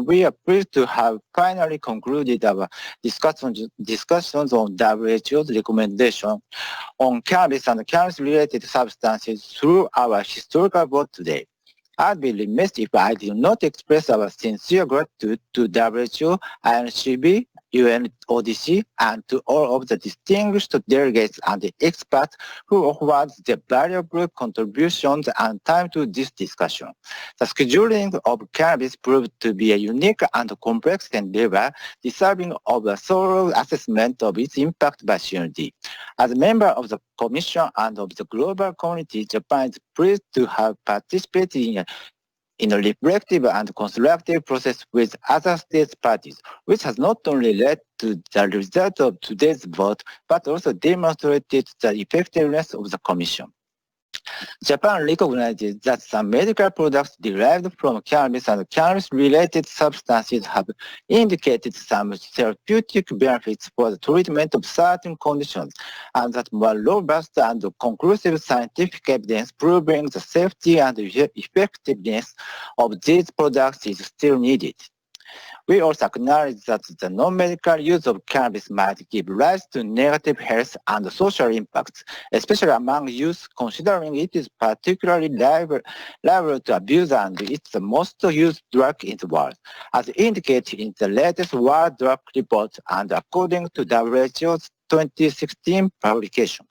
we are pleased to have finally concluded our discussions on WHO's recommendation on cannabis and cannabis-related substances through our historical vote today. I'd be remiss if I did not express our sincere gratitude to WHO, Incb, UNODC, and to all of the distinguished delegates and experts who offered their valuable contributions and time to this discussion. The scheduling of cannabis proved to be a unique and complex endeavor, deserving of a thorough assessment of its impact by CND. As a member of the Commission and of the global community, Japan is pleased to have participated in a reflective and constructive process with other state parties, which has not only led to the result of today's vote, but also demonstrated the effectiveness of the Commission. Japan recognizes that some medical products derived from cannabis and cannabis-related substances have indicated some therapeutic benefits for the treatment of certain conditions, and that more robust and conclusive scientific evidence proving the safety and effectiveness of these products is still needed. We also acknowledge that the non-medical use of cannabis might give rise to negative health and social impacts, especially among youth, considering it is particularly liable to abuse and it's the most used drug in the world, as indicated in the latest World Drug Report and according to WHO's 2016 publication.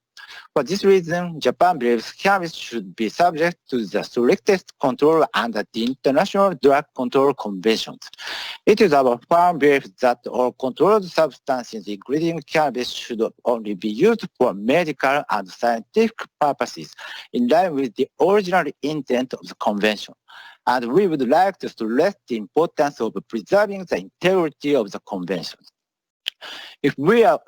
For this reason, Japan believes cannabis should be subject to the strictest control under the International Drug Control Conventions. It is our firm belief that all controlled substances, including cannabis, should only be used for medical and scientific purposes, in line with the original intent of the Convention. And we would like to stress the importance of preserving the integrity of the Convention. If we are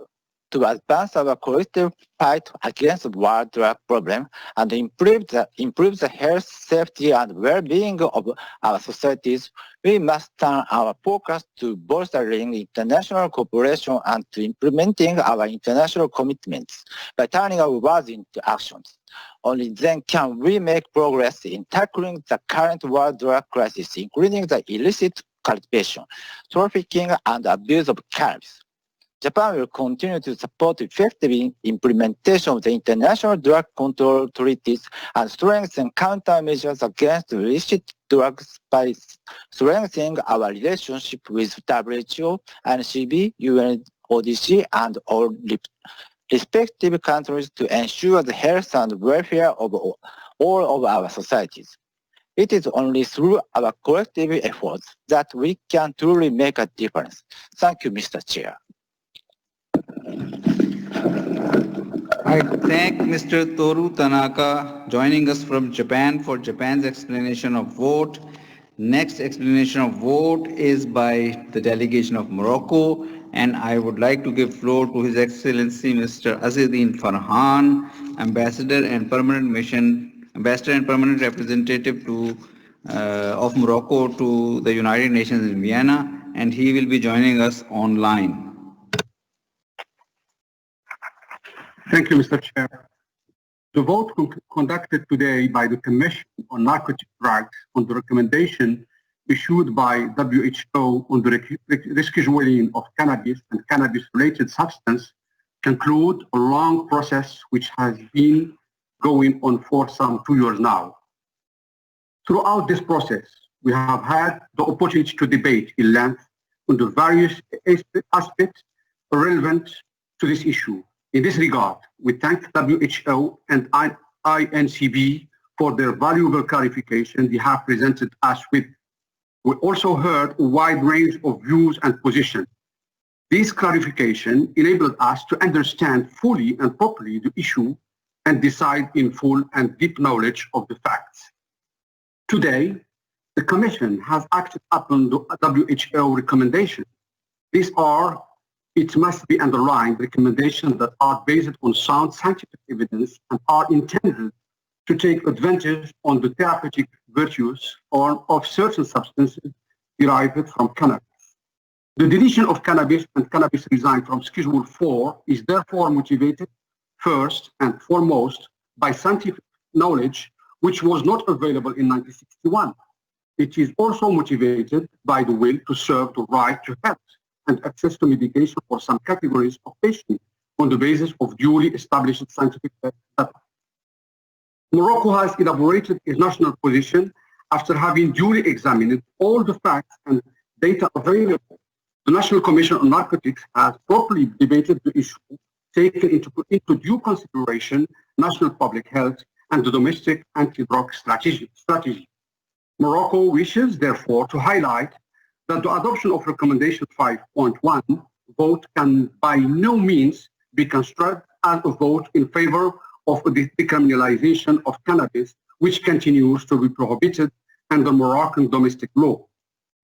to advance our collective fight against the world drug problem and improve the health, safety, and well-being of our societies, we must turn our focus to bolstering international cooperation and to implementing our international commitments by turning our words into actions. Only then can we make progress in tackling the current world drug crisis, including the illicit cultivation, trafficking, and abuse of cannabis. Japan will continue to support effective implementation of the international drug control treaties and strengthen countermeasures against illicit drugs by strengthening our relationship with WHO, Incb, UNODC, and all respective countries to ensure the health and welfare of all of our societies. It is only through our collective efforts that we can truly make a difference. Thank you, Mr. Chair. I thank Mr. Toru Tanaka joining us from Japan for Japan's explanation of vote. Next explanation of vote is by the delegation of Morocco, and I would like to give floor to His Excellency Mr. Azzeddine Farhan, Ambassador and Permanent Representative of Morocco to the United Nations in Vienna, and he will be joining us online. Thank you, Mr. Chair. The vote conducted today by the Commission on Narcotic Drugs on the recommendation issued by WHO on the rescheduling of cannabis and cannabis-related substance conclude a long process which has been going on for some 2 years now. Throughout this process, we have had the opportunity to debate in length on the various aspects relevant to this issue. In this regard, we thank WHO and Incb for their valuable clarification they have presented us with. We also heard a wide range of views and positions. This clarification enabled us to understand fully and properly the issue and decide in full and deep knowledge of the facts. Today, the Commission has acted upon the WHO recommendation. These are, it must be underlined, recommendations that are based on sound scientific evidence and are intended to take advantage on the therapeutic virtues of certain substances derived from cannabis. The deletion of cannabis and cannabis resign from Schedule 4 is therefore motivated first and foremost by scientific knowledge which was not available in 1961. It is also motivated by the will to serve the right to health and access to medication for some categories of patients on the basis of duly established scientific data. Morocco has elaborated its national position after having duly examined all the facts and data available. The National Commission on Narcotics has properly debated the issue, taken into due consideration national public health and the domestic anti-drug strategy. Morocco wishes, therefore, to highlight that the adoption of Recommendation 5.1 vote can by no means be construed as a vote in favor of the decriminalization of cannabis, which continues to be prohibited under Moroccan domestic law.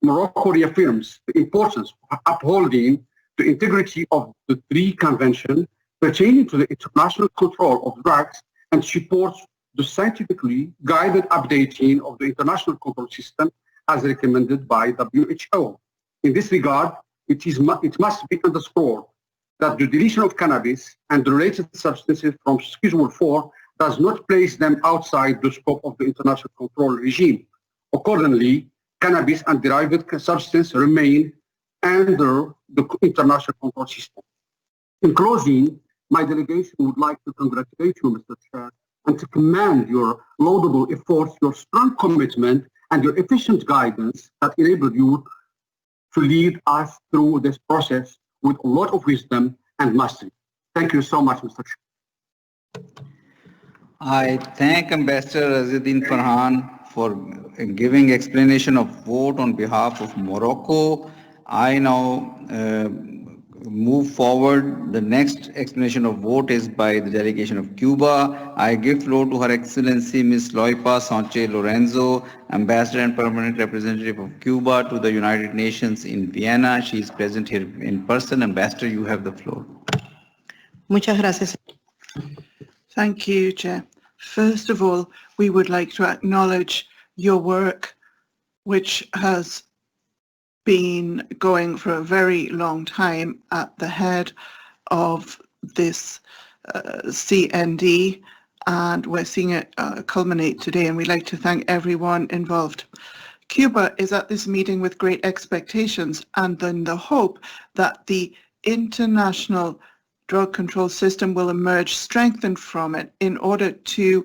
Morocco reaffirms the importance of upholding the integrity of the three conventions pertaining to the international control of drugs and supports the scientifically guided updating of the international control system as recommended by WHO. In this regard, it must be underscored that the deletion of cannabis and the related substances from Schedule 4 does not place them outside the scope of the international control regime. Accordingly, cannabis and derived substances remain under the international control system. In closing, my delegation would like to congratulate you, Mr. Chair, and to commend your laudable efforts, your strong commitment, and your efficient guidance that enabled you to lead us through this process with a lot of wisdom and mastery. Thank you so much, Mr. Chair. I thank Ambassador Azzuddin Farhan for giving explanation of vote on behalf of Morocco. I now move forward. The next explanation of vote is by the delegation of Cuba. I give floor to Her Excellency Ms. Loipa Sanchez Lorenzo, Ambassador and Permanent Representative of Cuba to the United Nations in Vienna. She is present here in person. Ambassador, you have the floor. Muchas gracias. Thank you, Chair. First of all, we would like to acknowledge your work, which has been going for a very long time at the head of this CND, and we're seeing it culminate today, and we'd like to thank everyone involved. Cuba is at this meeting with great expectations and in the hope that the international drug control system will emerge strengthened from it in order to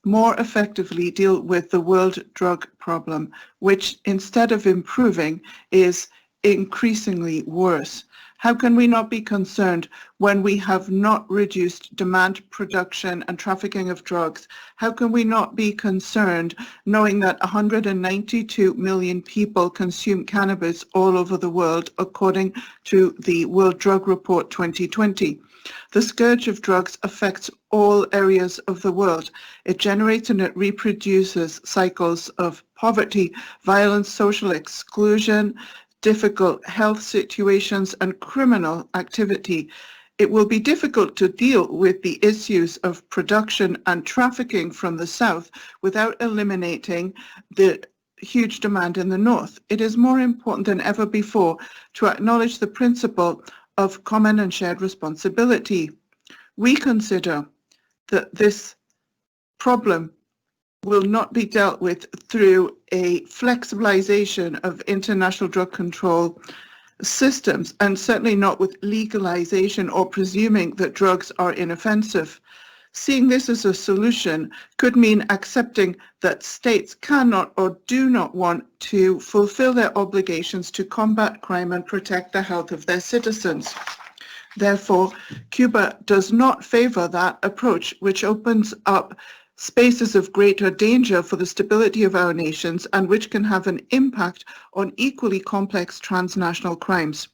more effectively deal with the world drug problem, which instead of improving is increasingly worse. How can we not be concerned when we have not reduced demand, production and trafficking of drugs? How can we not be concerned knowing that 192 million people consume cannabis all over the world, according to the World Drug Report 2020? The scourge of drugs affects all areas of the world. It generates and it reproduces cycles of poverty, violence, social exclusion, difficult health situations, and criminal activity. It will be difficult to deal with the issues of production and trafficking from the south without eliminating the huge demand in the north. It is more important than ever before to acknowledge the principle of common and shared responsibility. We consider that this problem will not be dealt with through a flexibilization of international drug control systems, and certainly not with legalization or presuming that drugs are inoffensive. Seeing this as a solution could mean accepting that states cannot or do not want to fulfill their obligations to combat crime and protect the health of their citizens. Therefore, Cuba does not favor that approach, which opens up spaces of greater danger for the stability of our nations and which can have an impact on equally complex transnational crimes.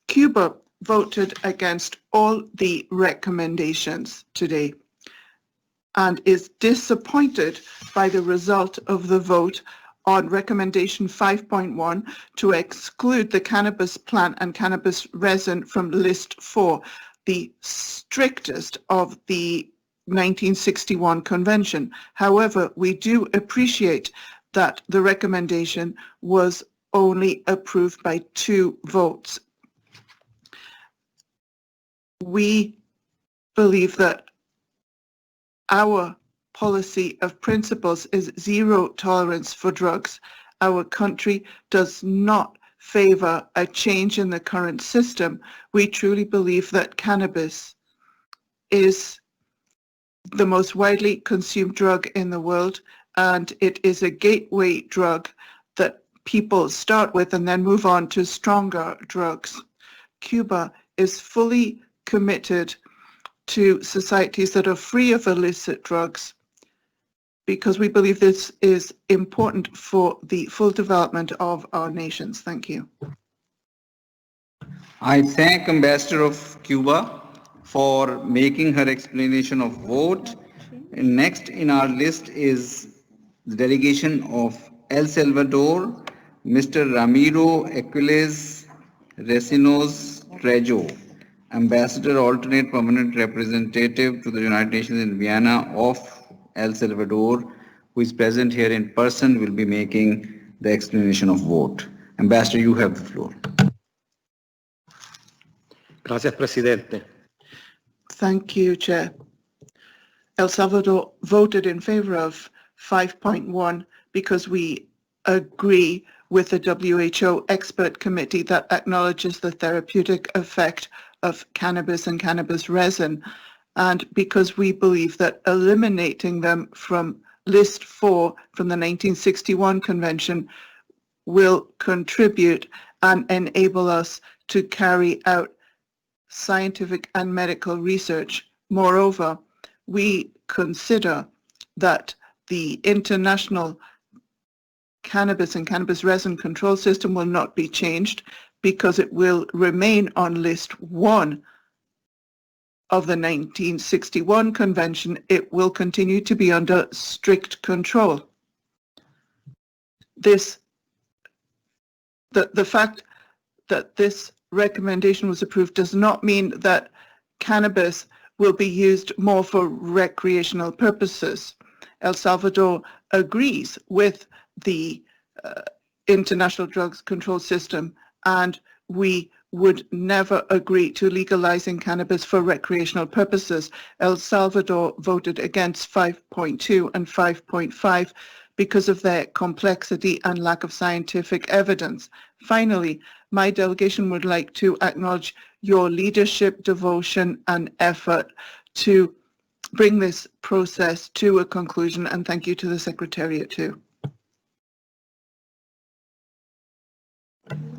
Cuba voted against all the recommendations today and is disappointed by the result of the vote on Recommendation 5.1 to exclude the cannabis plant and cannabis resin from List 4, the strictest of the 1961 Convention. However, we do appreciate that the recommendation was only approved by 2 votes. We believe that our policy of principles is zero tolerance for drugs, our country does not favor a change in the current system. We truly believe that cannabis is the most widely consumed drug in the world, and it is a gateway drug that people start with and then move on to stronger drugs. Cuba is fully committed to societies that are free of illicit drugs because we believe this is important for the full development of our nations. Thank you. I thank Ambassador of Cuba for making her explanation of vote. And next in our list is the Delegation of El Salvador, Mr. Ramiro Aquiles Resinos Trejo, Ambassador Alternate Permanent Representative to the United Nations in Vienna of El Salvador, who is present here in person, will be making the explanation of vote. Ambassador, you have the floor. Gracias, presidente. Thank you, Chair. El Salvador voted in favor of 5.1 because we agree with the WHO expert committee that acknowledges the therapeutic effect of cannabis and cannabis resin, and because we believe that eliminating them from List 4 from the 1961 Convention will contribute and enable us to carry out scientific and medical research. Moreover, we consider that the international cannabis and cannabis resin control system will not be changed because it will remain on List 1 of the 1961 Convention. It will continue to be under strict control. The fact that this recommendation was approved does not mean that cannabis will be used more for recreational purposes. El Salvador agrees with the international drugs control system, and we would never agree to legalizing cannabis for recreational purposes. El Salvador voted against 5.2 and 5.5 because of their complexity and lack of scientific evidence. Finally, my delegation would like to acknowledge your leadership, devotion, and effort to bring this process to a conclusion, and thank you to the Secretariat too.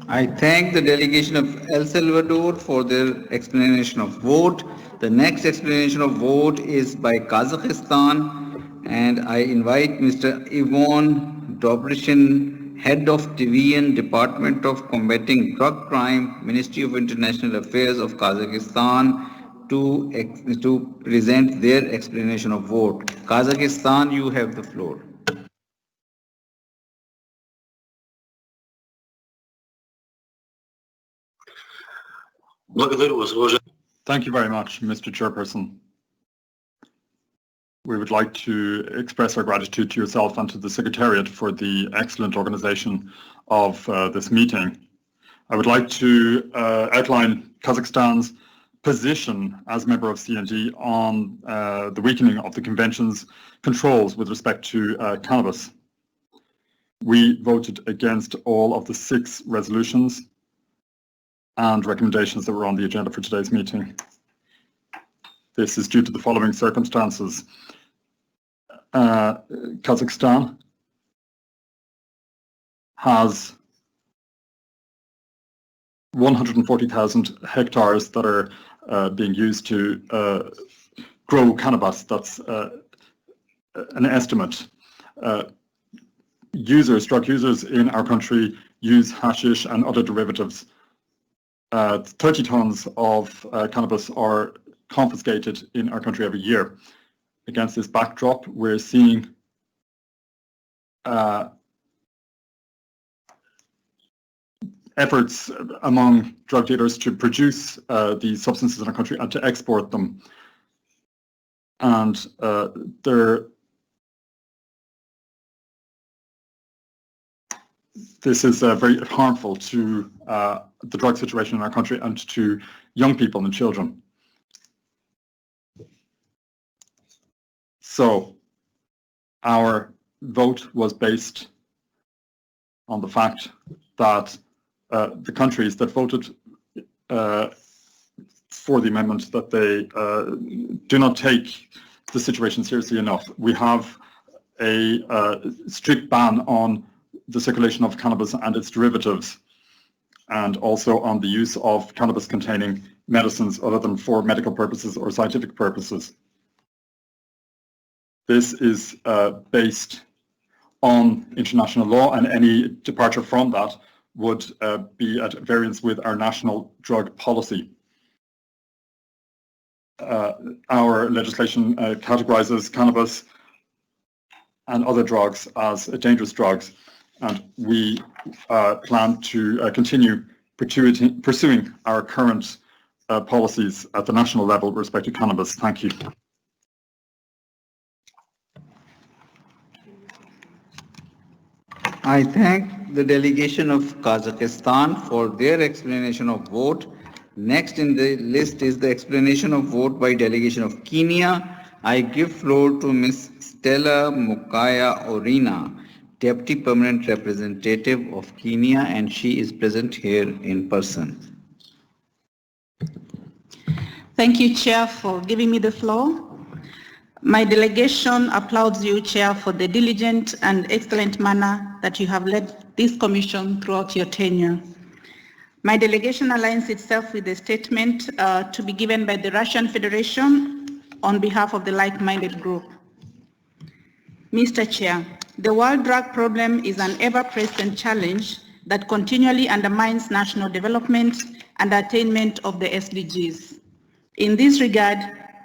I thank the delegation of El Salvador for their explanation of vote. The next explanation of vote is by Kazakhstan, and I invite Mr. Ivan Dobryshin, Head of Division, Department of Combating Drug Crime, Ministry of International Affairs of Kazakhstan, to present their explanation of vote. Kazakhstan, you have the floor. Thank you very much, Mr. Chairperson. We would like to express our gratitude to yourself and to the Secretariat for the excellent organization of this meeting. I would like to outline Kazakhstan's position as member of CND on the weakening of the Convention's controls with respect to cannabis. We voted against all of the 6 resolutions and recommendations that were on the agenda for today's meeting. This is due to the following circumstances. Kazakhstan has 140,000 hectares that are being used to grow cannabis. That's an estimate. Drug users in our country use hashish and other derivatives. 30 tons of cannabis are confiscated in our country every year. Against this backdrop, we're seeing efforts among drug dealers to produce these substances in our country and to export them. And this is very harmful to the drug situation in our country and to young people and children. So our vote was based on the fact that the countries that voted for the amendment, that they do not take the situation seriously enough. We have a strict ban on the circulation of cannabis and its derivatives, and also on the use of cannabis-containing medicines other than for medical purposes or scientific purposes. This is based on international law, and any departure from that would be at variance with our national drug policy. Our legislation categorizes cannabis and other drugs as dangerous drugs, and we plan to continue pursuing our current policies at the national level with respect to cannabis. Thank you. I thank the delegation of Kazakhstan for their explanation of vote. Next in the list is the explanation of vote by delegation of Kenya. I give floor to Ms. Stella Mukaya Orina, Deputy Permanent Representative of Kenya, and she is present here in person. Thank you, Chair, for giving me the floor. My delegation applauds you, Chair, for the diligent and excellent manner that you have led this commission throughout your tenure. My delegation aligns itself with the statement to be given by the Russian Federation on behalf of the like-minded group. Mr. Chair, the world drug problem is an ever-present challenge that continually undermines national development and attainment of the SDGs. In this regard,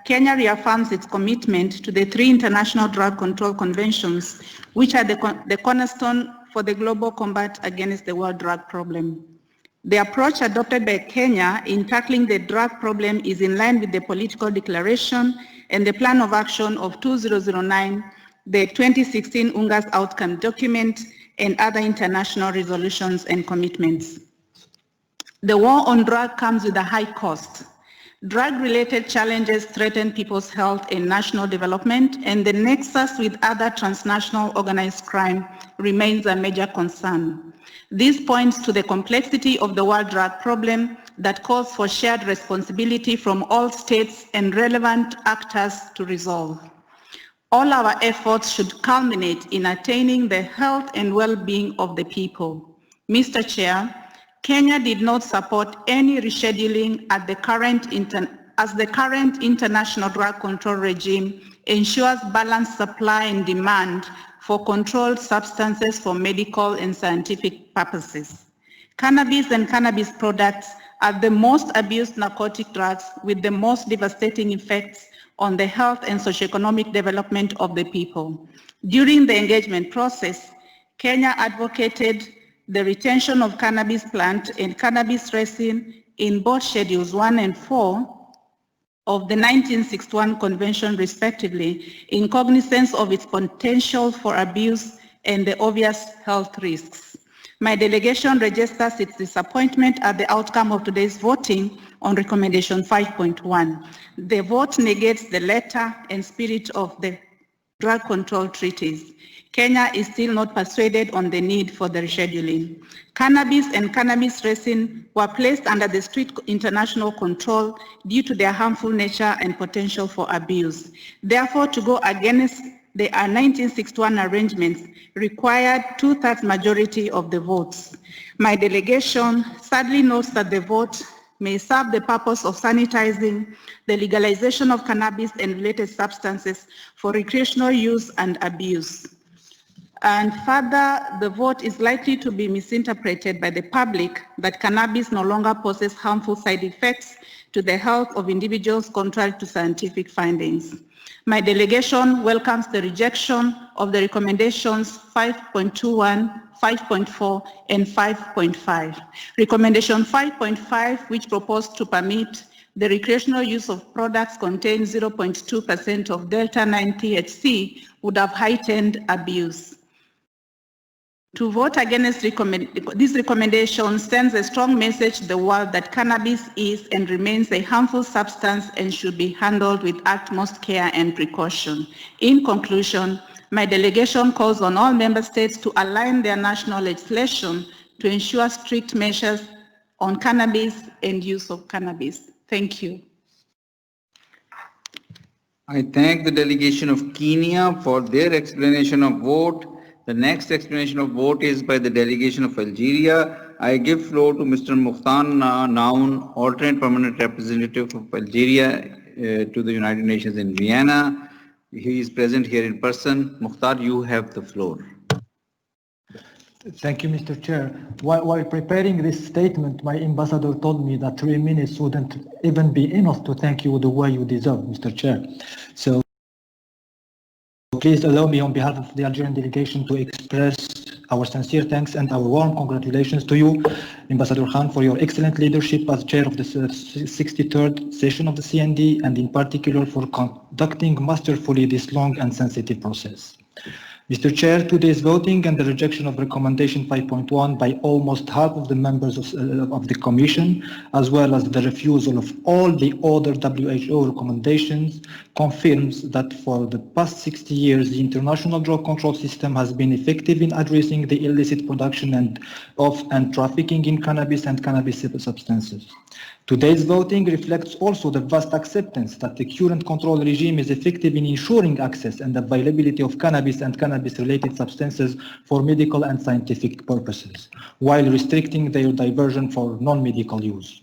Kenya reaffirms its commitment to the 3 international drug control conventions, which are the cornerstone for the global combat against the world drug problem. The approach adopted by Kenya in tackling the drug problem is in line with the political declaration and the plan of action of 2009, the 2016 UNGAS outcome document, and other international resolutions and commitments. The war on drug comes with a high cost. Drug-related challenges threaten people's health and national development, and the nexus with other transnational organized crime remains a major concern. This points to the complexity of the world drug problem that calls for shared responsibility from all states and relevant actors to resolve. All our efforts should culminate in attaining the health and well-being of the people. Mr. Chair, Kenya did not support any rescheduling as the current international drug control regime ensures balanced supply and demand for controlled substances for medical and scientific purposes. Cannabis and cannabis products are the most abused narcotic drugs with the most devastating effects on the health and socioeconomic development of the people. During the engagement process, Kenya advocated the retention of cannabis plant and cannabis resin in both Schedules 1 and 4 of the 1961 Convention respectively, in cognizance of its potential for abuse and the obvious health risks. My delegation registers its disappointment at the outcome of today's voting on recommendation 5.1. The vote negates the letter and spirit of the drug control treaties. Kenya is still not persuaded on the need for the rescheduling. Cannabis and cannabis resin were placed under the strict international control due to their harmful nature and potential for abuse. Therefore, to go against the 1961 arrangements required 2/3 majority of the votes. My delegation sadly notes that the vote may serve the purpose of sanitizing the legalization of cannabis and related substances for recreational use and abuse. And further, the vote is likely to be misinterpreted by the public that cannabis no longer poses harmful side effects to the health of individuals contrary to scientific findings. My delegation welcomes the rejection of the recommendations 5.21, 5.4, and 5.5. Recommendation 5.5, which proposed to permit the recreational use of products containing 0.2% of Delta-9 THC, would have heightened abuse. To vote against this recommendation sends a strong message to the world that cannabis is and remains a harmful substance and should be handled with utmost care and precaution. In conclusion, My delegation calls on all member states to align their national legislation to ensure strict measures on cannabis and use of cannabis. Thank you. I thank the delegation of Kenya for their explanation of vote. The next explanation of vote is by the delegation of Algeria. I give floor to Mr. Mukhtar Naun, alternate permanent representative of Algeria to the United Nations in Vienna. He is present here in person. Mukhtar, you have the floor. Thank you, Mr. Chair. While preparing this statement, my ambassador told me that 3 minutes wouldn't even be enough to thank you the way you deserve, Mr. Chair. So please allow me on behalf of the Algerian delegation to express our sincere thanks and our warm congratulations to you, Ambassador Khan, for your excellent leadership as chair of the 63rd session of the CND, and in particular for conducting masterfully this long and sensitive process. Mr. Chair, today's voting and the rejection of recommendation 5.1 by almost half of the members of the Commission, as well as the refusal of all the other WHO recommendations, confirms that for the past 60 years, the international drug control system has been effective in addressing the illicit production and trafficking in cannabis and cannabis substances. Today's voting reflects also the vast acceptance that the current control regime is effective in ensuring access and availability of cannabis and cannabis-related substances for medical and scientific purposes, while restricting their diversion for non-medical use.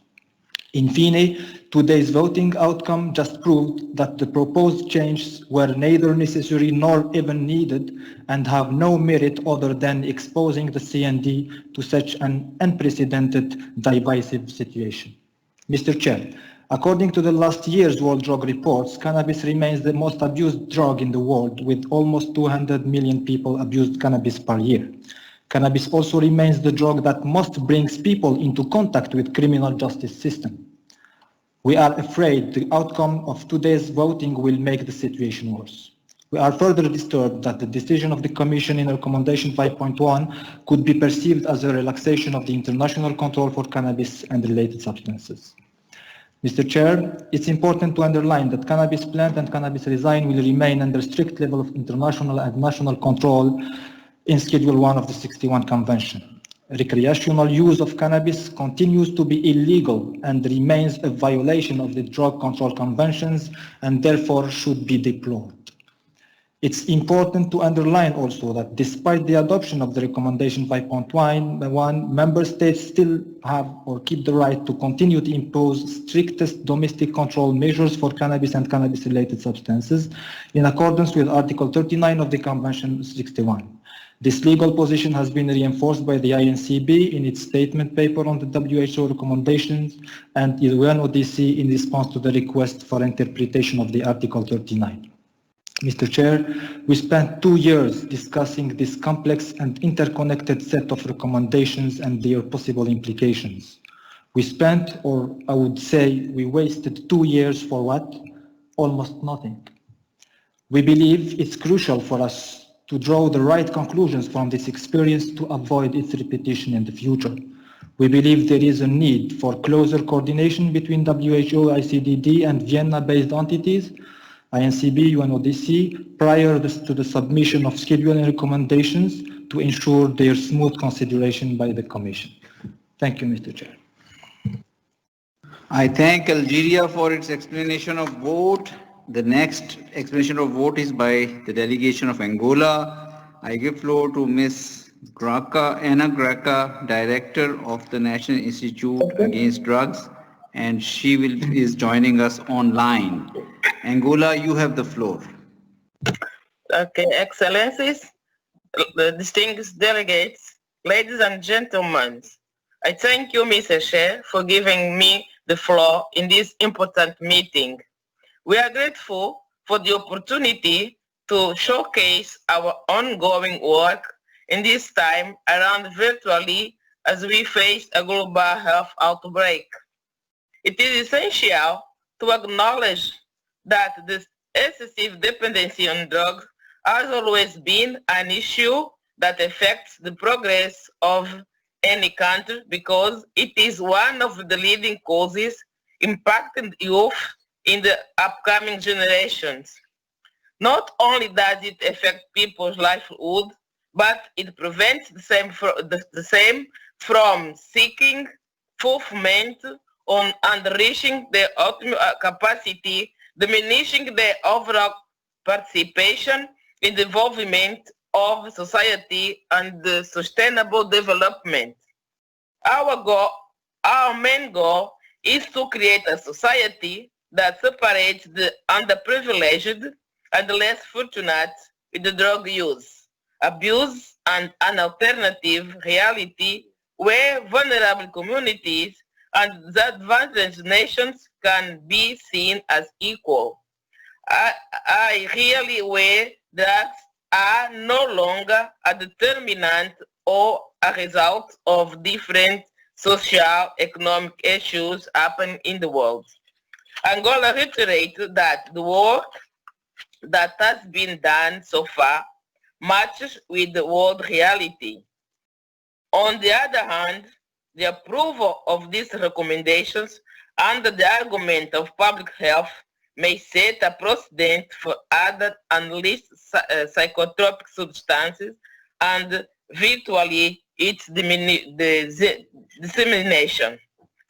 In fine, today's voting outcome just proved that the proposed changes were neither necessary nor even needed and have no merit other than exposing the CND to such an unprecedented divisive situation. Mr. Chair, according to the last year's World Drug Reports, cannabis remains the most abused drug in the world, with almost 200 million people abused cannabis per year. Cannabis also remains the drug that most brings people into contact with criminal justice system. We are afraid the outcome of today's voting will make the situation worse. We are further disturbed that the decision of the Commission in Recommendation 5.1 could be perceived as a relaxation of the international control for cannabis and related substances. Mr. Chair, it's important to underline that cannabis plant and cannabis resin will remain under strict level of international and national control in Schedule 1 of the 61 Convention. Recreational use of cannabis continues to be illegal and remains a violation of the drug control conventions and therefore should be deplored. It's important to underline also that despite the adoption of the recommendation 5.1, member states still have or keep the right to continue to impose strictest domestic control measures for cannabis and cannabis-related substances in accordance with Article 39 of the Convention 61. This legal position has been reinforced by the Incb in its statement paper on the WHO recommendations and the UNODC in response to the request for interpretation of the Article 39. Mr. Chair, we spent 2 years discussing this complex and interconnected set of recommendations and their possible implications. We spent, or I would say, we wasted 2 years for what? Almost nothing. We believe it's crucial for us to draw the right conclusions from this experience to avoid its repetition in the future. We believe there is a need for closer coordination between WHO, ICDD, and Vienna-based entities, Incb, UNODC, prior to the submission of scheduling recommendations to ensure their smooth consideration by the Commission. Thank you, Mr. Chair. I thank Algeria for its explanation of vote. The next explanation of vote is by the delegation of Angola. I give floor to Ms. Anna Graca, Director of the National Institute Against Drugs, and she is joining us online. Angola, you have the floor. Okay, Excellencies, the distinguished delegates, ladies and gentlemen, I thank you, Mr. Chair, for giving me the floor in this important meeting. We are grateful for the opportunity to showcase our ongoing work in this time around virtually as we face a global health outbreak. It is essential to acknowledge that the excessive dependency on drugs has always been an issue that affects the progress of any country because it is one of the leading causes impacting youth in the upcoming generations. Not only does it affect people's livelihood, but it prevents the same from seeking fulfillment on and reaching their ultimate capacity, diminishing their overall participation in the development of society and the sustainable development. Our main goal is to create a society that separates the underprivileged and the less fortunate with the drug use, abuse, and an alternative reality where vulnerable communities and disadvantaged nations can be seen as equal. I really aware that are no longer a determinant or a result of different social, economic issues happening in the world. Angola reiterates that the work that has been done so far matches with the world reality. On the other hand, the approval of these recommendations under the argument of public health may set a precedent for other unleashed psychotropic substances and virtually its dissemination.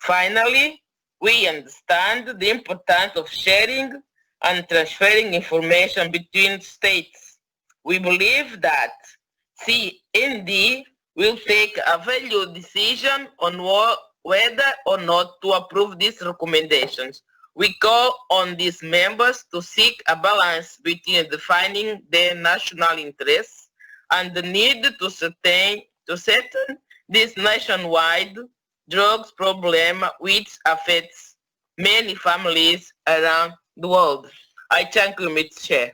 Finally, we understand the importance of sharing and transferring information between states. We believe that CND will take a valued decision on whether or not to approve these recommendations. We call on these members to seek a balance between defining their national interests and the need to certain this nationwide drugs problem which affects many families around the world. I thank you, Mr. Chair.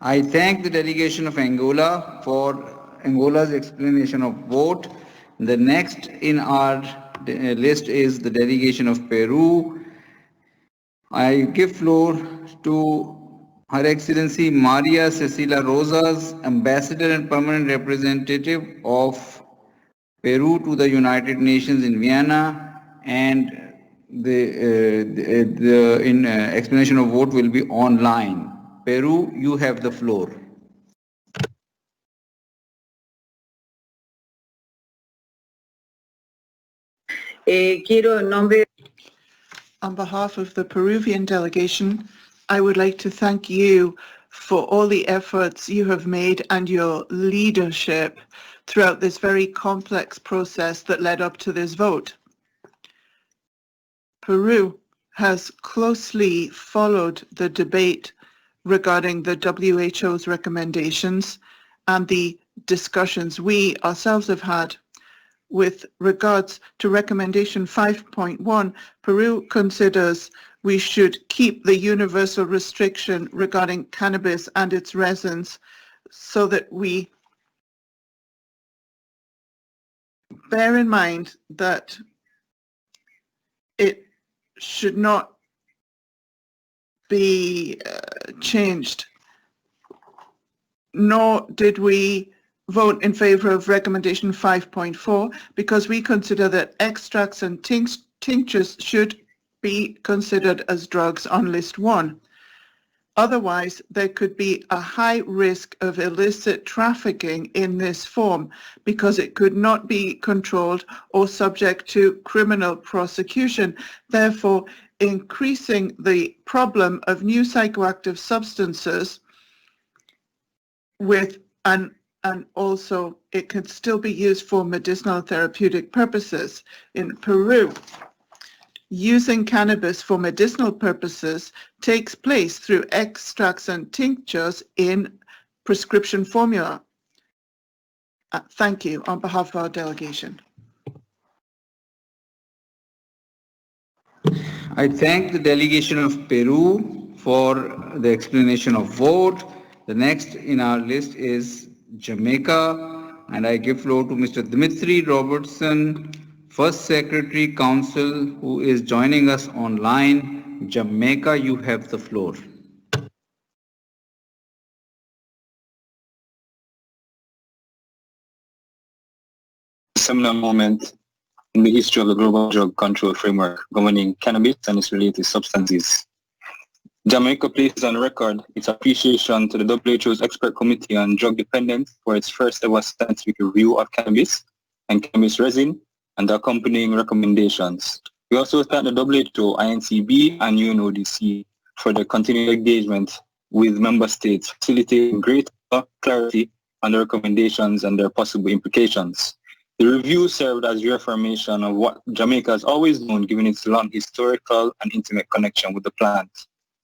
I thank the delegation of Angola for Angola's explanation of vote. The next in our list is the delegation of Peru. I give floor to Her Excellency Maria Cecilia Rosas, Ambassador and Permanent Representative of Peru to the United Nations in Vienna, and the explanation of vote will be online. Peru, you have the floor. On behalf of the Peruvian delegation, I would like to thank you for all the efforts you have made and your leadership throughout this very complex process that led up to this vote. Peru has closely followed the debate regarding the WHO's recommendations and the discussions we ourselves have had. With regards to recommendation 5.1, Peru considers we should keep the universal restriction regarding cannabis and its resins so that we bear in mind that it should not be changed. Nor did we vote in favor of recommendation 5.4 because we consider that extracts and tinctures should be considered as drugs on list 1. Otherwise, there could be a high risk of illicit trafficking in this form because it could not be controlled or subject to criminal prosecution, therefore increasing the problem of new psychoactive substances with and also it can still be used for medicinal therapeutic purposes. In Peru, using cannabis for medicinal purposes takes place through extracts and tinctures in prescription formula. Thank you on behalf of our delegation. I thank the delegation of Peru for the explanation of vote. The next in our list is Jamaica, and I give floor to Mr. Dimitri Robertson, First Secretary Council, who is joining us online. Jamaica, you have the floor. Similar moment. in the history of the global drug control framework governing cannabis and its related substances. Jamaica places on record its appreciation to the WHO's Expert Committee on Drug Dependence for its first ever scientific review of cannabis and cannabis resin and the accompanying recommendations. We also thank the WHO, Incb, and UNODC for their continued engagement with member states, facilitating greater clarity on the recommendations and their possible implications. The review served as reaffirmation of what Jamaica has always known, given its long historical and intimate connection with the plant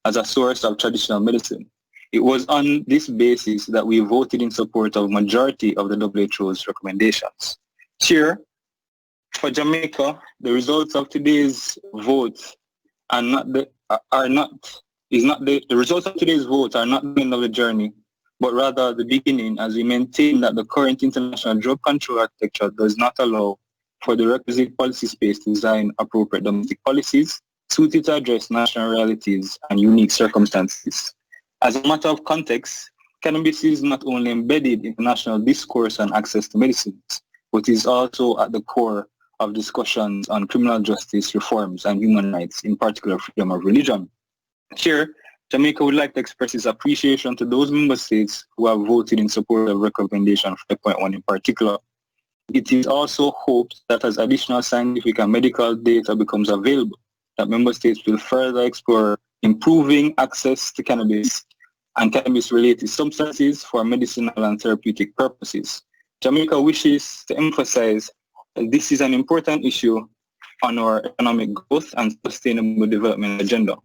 as a source of traditional medicine. It was on this basis that we voted in support of majority of the WHO's recommendations. Chair, for Jamaica, the results of today's vote are not the results of today's vote are not the end of the journey, but rather the beginning, as we maintain that the current international drug control architecture does not allow for the requisite policy space to design appropriate domestic policies suited to address national realities and unique circumstances. As a matter of context, cannabis is not only embedded in national discourse on access to medicines, but is also at the core of discussions on criminal justice reforms and human rights, in particular freedom of religion. Chair, Jamaica would like to express its appreciation to those member states who have voted in support of recommendation 5.1 in particular. It is also hoped that as additional scientific and medical data becomes available, that member states will further explore improving access to cannabis and cannabis-related substances for medicinal and therapeutic purposes. Jamaica wishes to emphasize that this is an important issue on our economic growth and sustainable development agenda.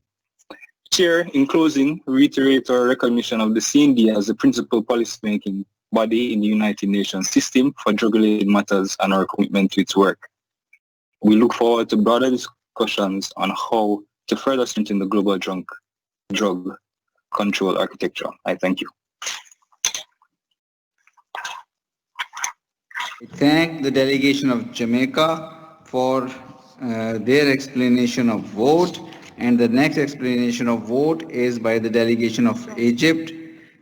Chair, in closing, reiterate our recognition of the CND as the principal policymaking body in the United Nations system for drug-related matters and our commitment to its work. We look forward to broader discussions on how to further strengthen the global drug control architecture. I thank you. I thank the delegation of Jamaica for their explanation of vote, and the next explanation of vote is by the delegation of Egypt.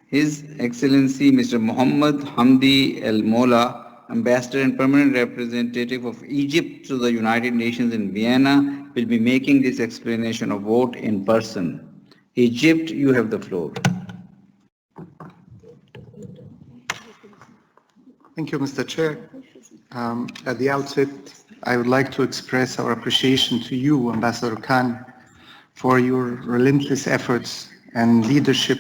His Excellency Mr. Mohammed Hamdi El Mola, Ambassador and Permanent Representative of Egypt to the United Nations in Vienna, will be making this explanation of vote in person. Egypt, you have the floor. Thank you, Mr. Chair. At the outset, I would like to express our appreciation to you, Ambassador Khan, for your relentless efforts and leadership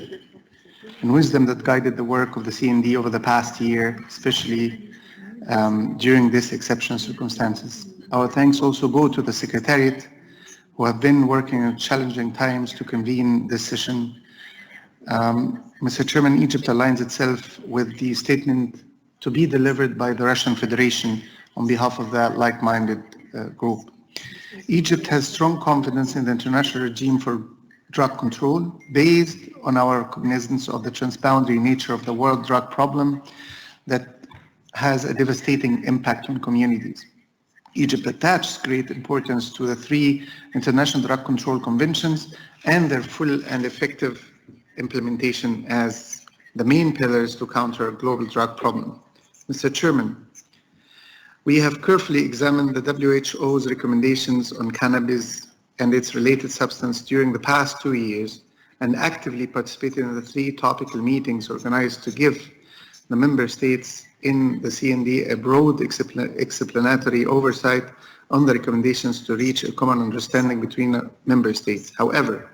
and wisdom that guided the work of the CND over the past year, especially during these exceptional circumstances. Our thanks also go to the Secretariat, who have been working in challenging times to convene this session. Mr. Chairman, Egypt aligns itself with the statement to be delivered by the Russian Federation on behalf of that like-minded group. Egypt has strong confidence in the international regime for drug control based on our cognizance of the transboundary nature of the world drug problem that has a devastating impact on communities. Egypt attaches great importance to the 3 international drug control conventions and their full and effective implementation as the main pillars to counter a global drug problem. Mr. Chairman, we have carefully examined the WHO's recommendations on cannabis and its related substance during the past 2 years and actively participated in the 3 topical meetings organized to give the member states in the CND a broad explanatory oversight on the recommendations to reach a common understanding between member states. However,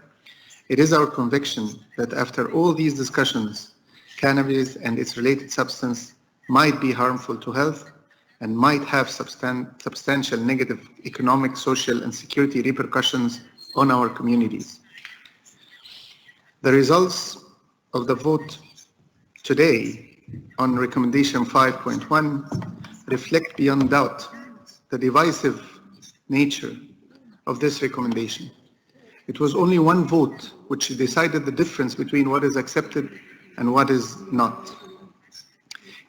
it is our conviction that after all these discussions, cannabis and its related substance might be harmful to health and might have substantial negative economic, social, and security repercussions on our communities. The results of the vote today on recommendation 5.1 reflect beyond doubt the divisive nature of this recommendation. It was only one vote which decided the difference between what is accepted and what is not.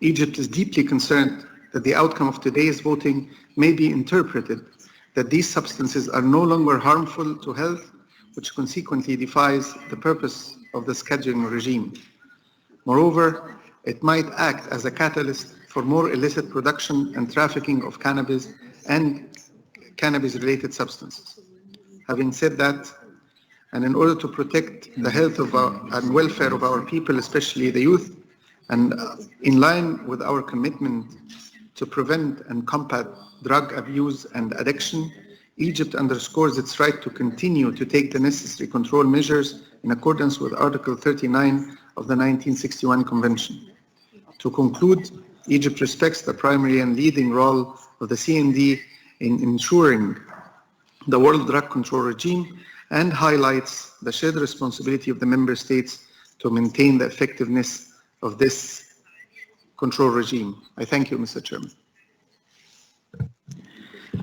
Egypt is deeply concerned that the outcome of today's voting may be interpreted that these substances are no longer harmful to health, which consequently defies the purpose of the scheduling regime. Moreover, it might act as a catalyst for more illicit production and trafficking of cannabis and cannabis-related substances. Having said that, and in order to protect the health of and welfare of our people, especially the youth, and in line with our commitment to prevent and combat drug abuse and addiction, Egypt underscores its right to continue to take the necessary control measures in accordance with Article 39 of the 1961 Convention. To conclude, Egypt respects the primary and leading role of the CND in ensuring the world drug control regime and highlights the shared responsibility of the member states to maintain the effectiveness of this control regime. I thank you, Mr. Chairman.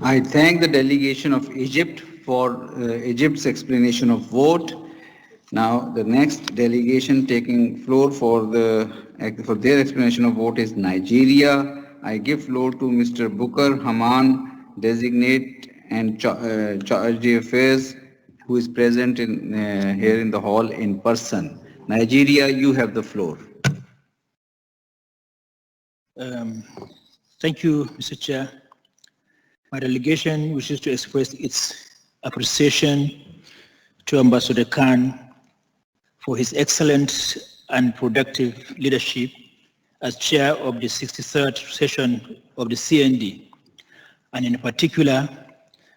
I thank the delegation of Egypt for Egypt's explanation of vote. Now, the next delegation taking floor for their explanation of vote is Nigeria. I give floor to Mr. Bukar Haman, designate and charge affairs, who is present here in the hall in person. Nigeria, you have the floor. Thank you, Mr. Chair. My delegation wishes to express its appreciation to Ambassador Khan for his excellent and productive leadership as chair of the 63rd session of the CND, and in particular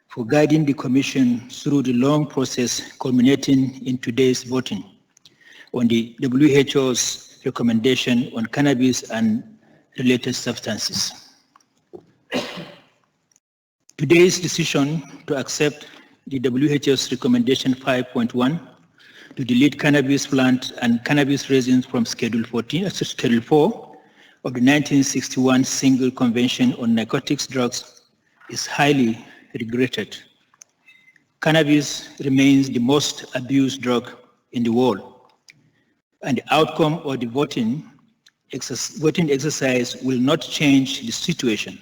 for guiding the Commission through the long process culminating in today's voting on the WHO's recommendation on cannabis and related substances. Today's decision to accept the WHO's recommendation 5.1 to delete cannabis plant and cannabis resins from Schedule 4 of the 1961 Single Convention on Narcotics Drugs is highly regretted. Cannabis remains the most abused drug in the world, and the outcome of the voting exercise will not change the situation.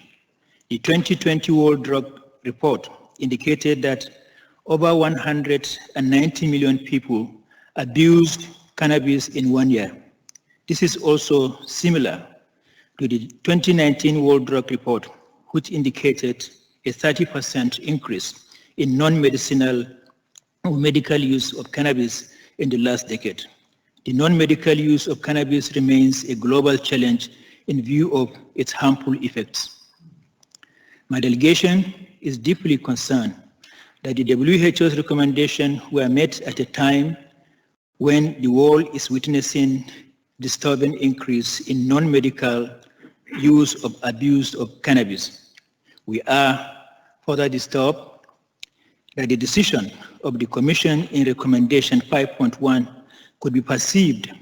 The 2020 World Drug Report indicated that over 190 million people abused cannabis in 1 year. This is also similar to the 2019 World Drug Report, which indicated a 30% increase in non-medicinal or medical use of cannabis in the last decade. The non-medical use of cannabis remains a global challenge in view of its harmful effects. My delegation is deeply concerned that the WHO's recommendations were made at a time when the world is witnessing disturbing increase in non-medical use of abuse of cannabis. We are further disturbed that the decision of the Commission in Recommendation 5.1 could be perceived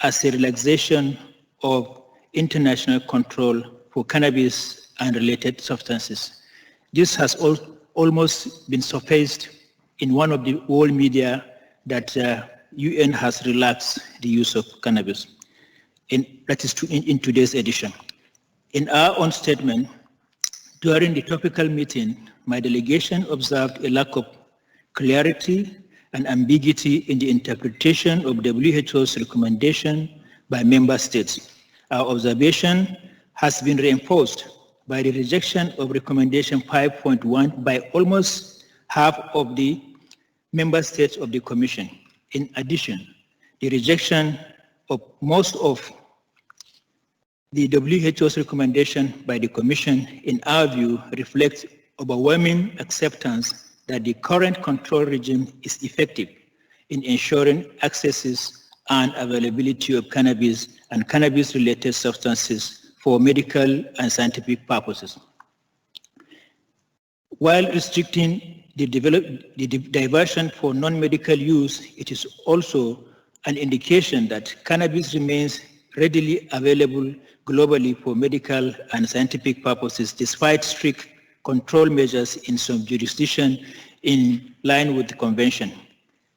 as a relaxation of international control for cannabis and related substances. This has almost been surfaced in one of the world media that UN has relaxed the use of cannabis. That is true in today's edition. In our own statement, during the topical meeting, my delegation observed a lack of clarity and ambiguity in the interpretation of WHO's recommendation by member states. Our observation has been reinforced by the rejection of recommendation 5.1 by almost half of the member states of the Commission. In addition, the rejection of most of the WHO's recommendation by the Commission, in our view, reflects overwhelming acceptance that the current control regime is effective in ensuring access and availability of cannabis and cannabis-related substances for medical and scientific purposes. While restricting the diversion for non-medical use, it is also an indication that cannabis remains readily available globally for medical and scientific purposes, despite strict control measures in some jurisdictions in line with the convention.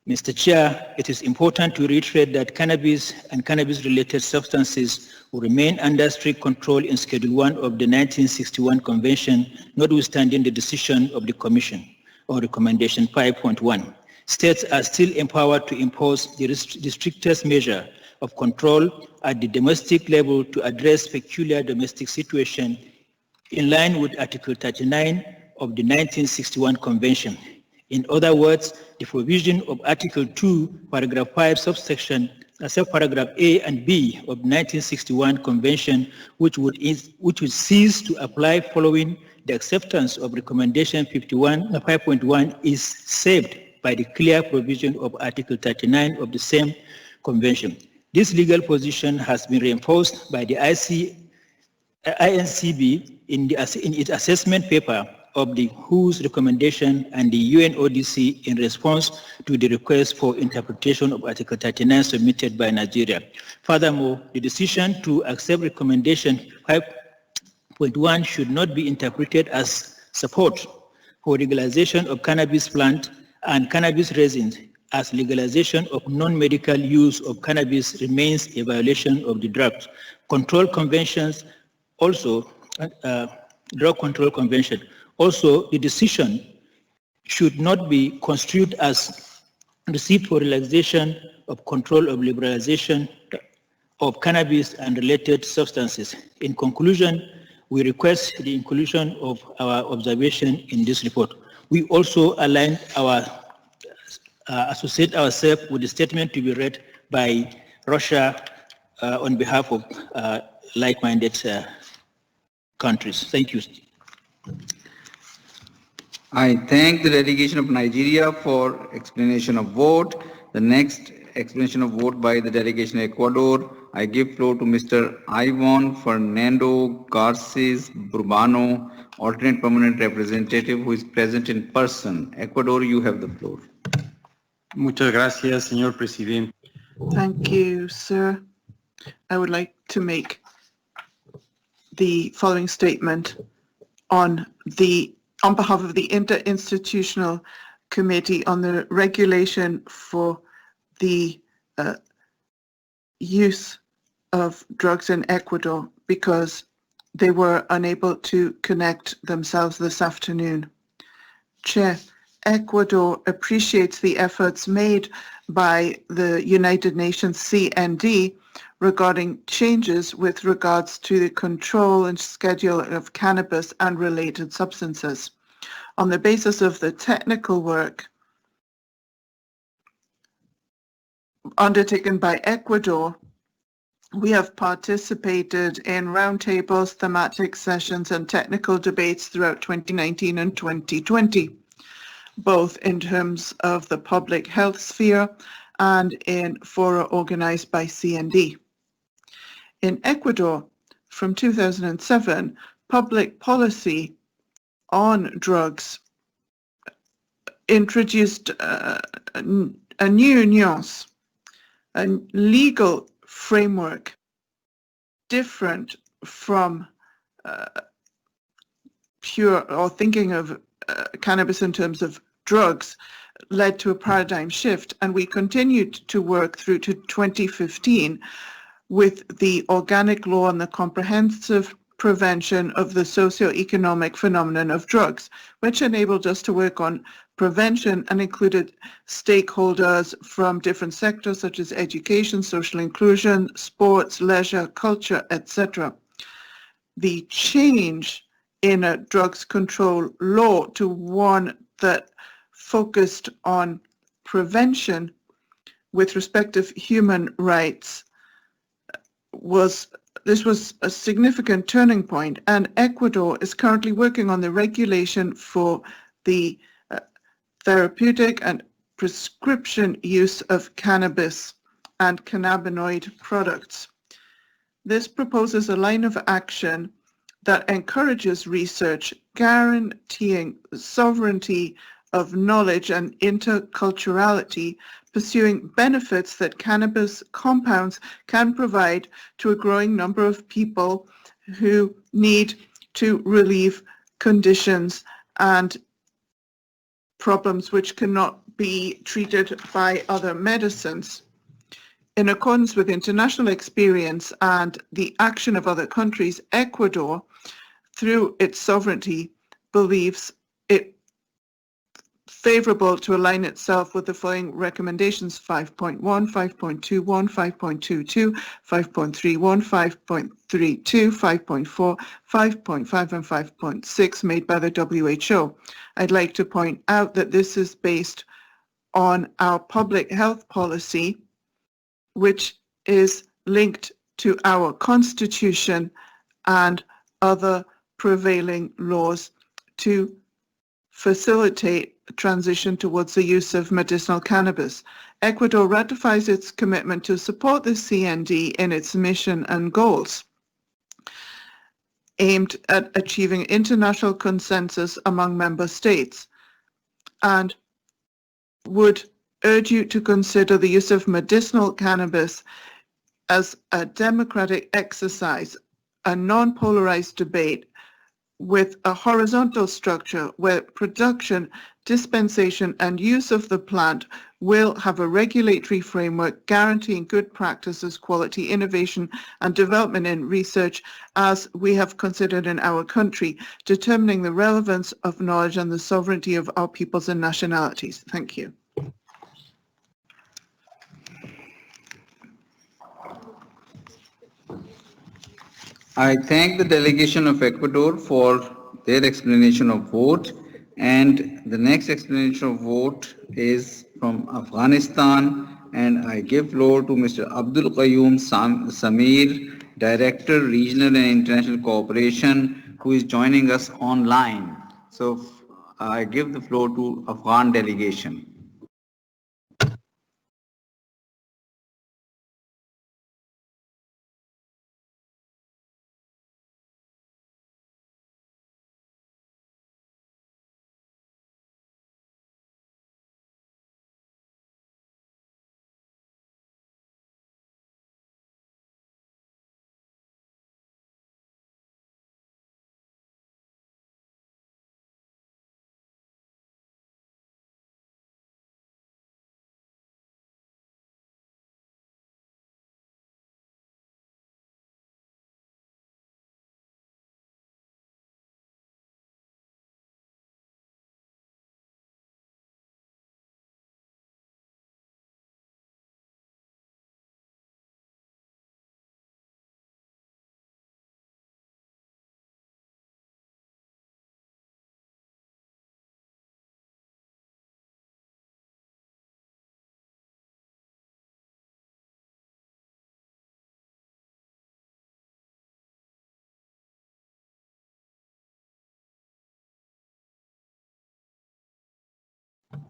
Mr. Chair, it is important to reiterate that cannabis and cannabis-related substances will remain under strict control in Schedule 1 of the 1961 Convention, notwithstanding the decision of the Commission or Recommendation 5.1. States are still empowered to impose the strictest measure of control at the domestic level to address peculiar domestic situation in line with Article 39 of the 1961 Convention. In other words, the provision of Article 2, Paragraph 5, subparagraph A and B of the 1961 Convention, which would cease to apply following the acceptance of Recommendation 5.1 is saved by the clear provision of Article 39 of the same Convention. This legal position has been reinforced by the INCB in its assessment paper of the WHO's recommendation and the UNODC in response to the request for interpretation of Article 39 submitted by Nigeria. Furthermore, the decision to accept Recommendation 5.1 should not be interpreted as support for legalization of cannabis plant and cannabis resins, as legalization of non-medical use of cannabis remains a violation of the drug control conventions, also drug control convention. Also, the decision should not be construed as receipt for relaxation of control of liberalization of cannabis and related substances. In conclusion, we request the inclusion of our observation in this report. We also associate ourselves with the statement to be read by Russia on behalf of like-minded countries. Thank you. I thank the delegation of Nigeria for explanation of vote. The next explanation of vote by the delegation of Ecuador. I give floor to Mr. Ivan Fernando Garces Burbano, alternate permanent representative who is present in person. Ecuador, you have the floor. Muchas gracias, señor presidente. Thank you, sir. I would like to make the following statement on behalf of the Interinstitutional Committee on the Regulation for the Use of Drugs in Ecuador, because they were unable to connect themselves this afternoon. Chair, Ecuador appreciates the efforts made by the United Nations CND regarding changes with regards to the control and schedule of cannabis and related substances. On the basis of the technical work undertaken by Ecuador, we have participated in roundtables, thematic sessions, and technical debates throughout 2019 and 2020, both in terms of the public health sphere and in fora organized by CND. In Ecuador, from 2007, public policy on drugs introduced a new nuance, a legal framework different from pure or thinking of cannabis in terms of drugs led to a paradigm shift, and we continued to work through to 2015 with the organic law on the comprehensive prevention of the socio-economic phenomenon of drugs, which enabled us to work on prevention and included stakeholders from different sectors such as education, social inclusion, sports, leisure, culture, etc. The change in a drugs control law to one that focused on prevention with respect to human rights was a significant turning point, and Ecuador is currently working on the regulation for the therapeutic and prescription use of cannabis and cannabinoid products. This proposes a line of action that encourages research, guaranteeing sovereignty of knowledge and interculturality, pursuing benefits that cannabis compounds can provide to a growing number of people who need to relieve conditions and problems which cannot be treated by other medicines. In accordance with international experience and the action of other countries, Ecuador, through its sovereignty, believes favourable to align itself with the following recommendations: 5.1, 5.21, 5.22, 5.31, 5.32, 5.4, 5.5 and 5.6 made by the WHO. I'd like to point out that this is based on our public health policy, which is linked to our constitution and other prevailing laws to facilitate transition towards the use of medicinal cannabis. Ecuador ratifies its commitment to support the CND in its mission and goals, aimed at achieving international consensus among member states, and would urge you to consider the use of medicinal cannabis as a democratic exercise, a non-polarized debate with a horizontal structure where production, dispensation, and use of the plant will have a regulatory framework guaranteeing good practices, quality, innovation, and development in research, as we have considered in our country, determining the relevance of knowledge and the sovereignty of our peoples and nationalities. Thank you. I thank the delegation of Ecuador for their explanation of vote, and the next explanation of vote is from Afghanistan, and I give floor to Mr. Abdul Qayyum Samir, Director, Regional and International Cooperation, who is joining us online. So I give the floor to Afghan delegation.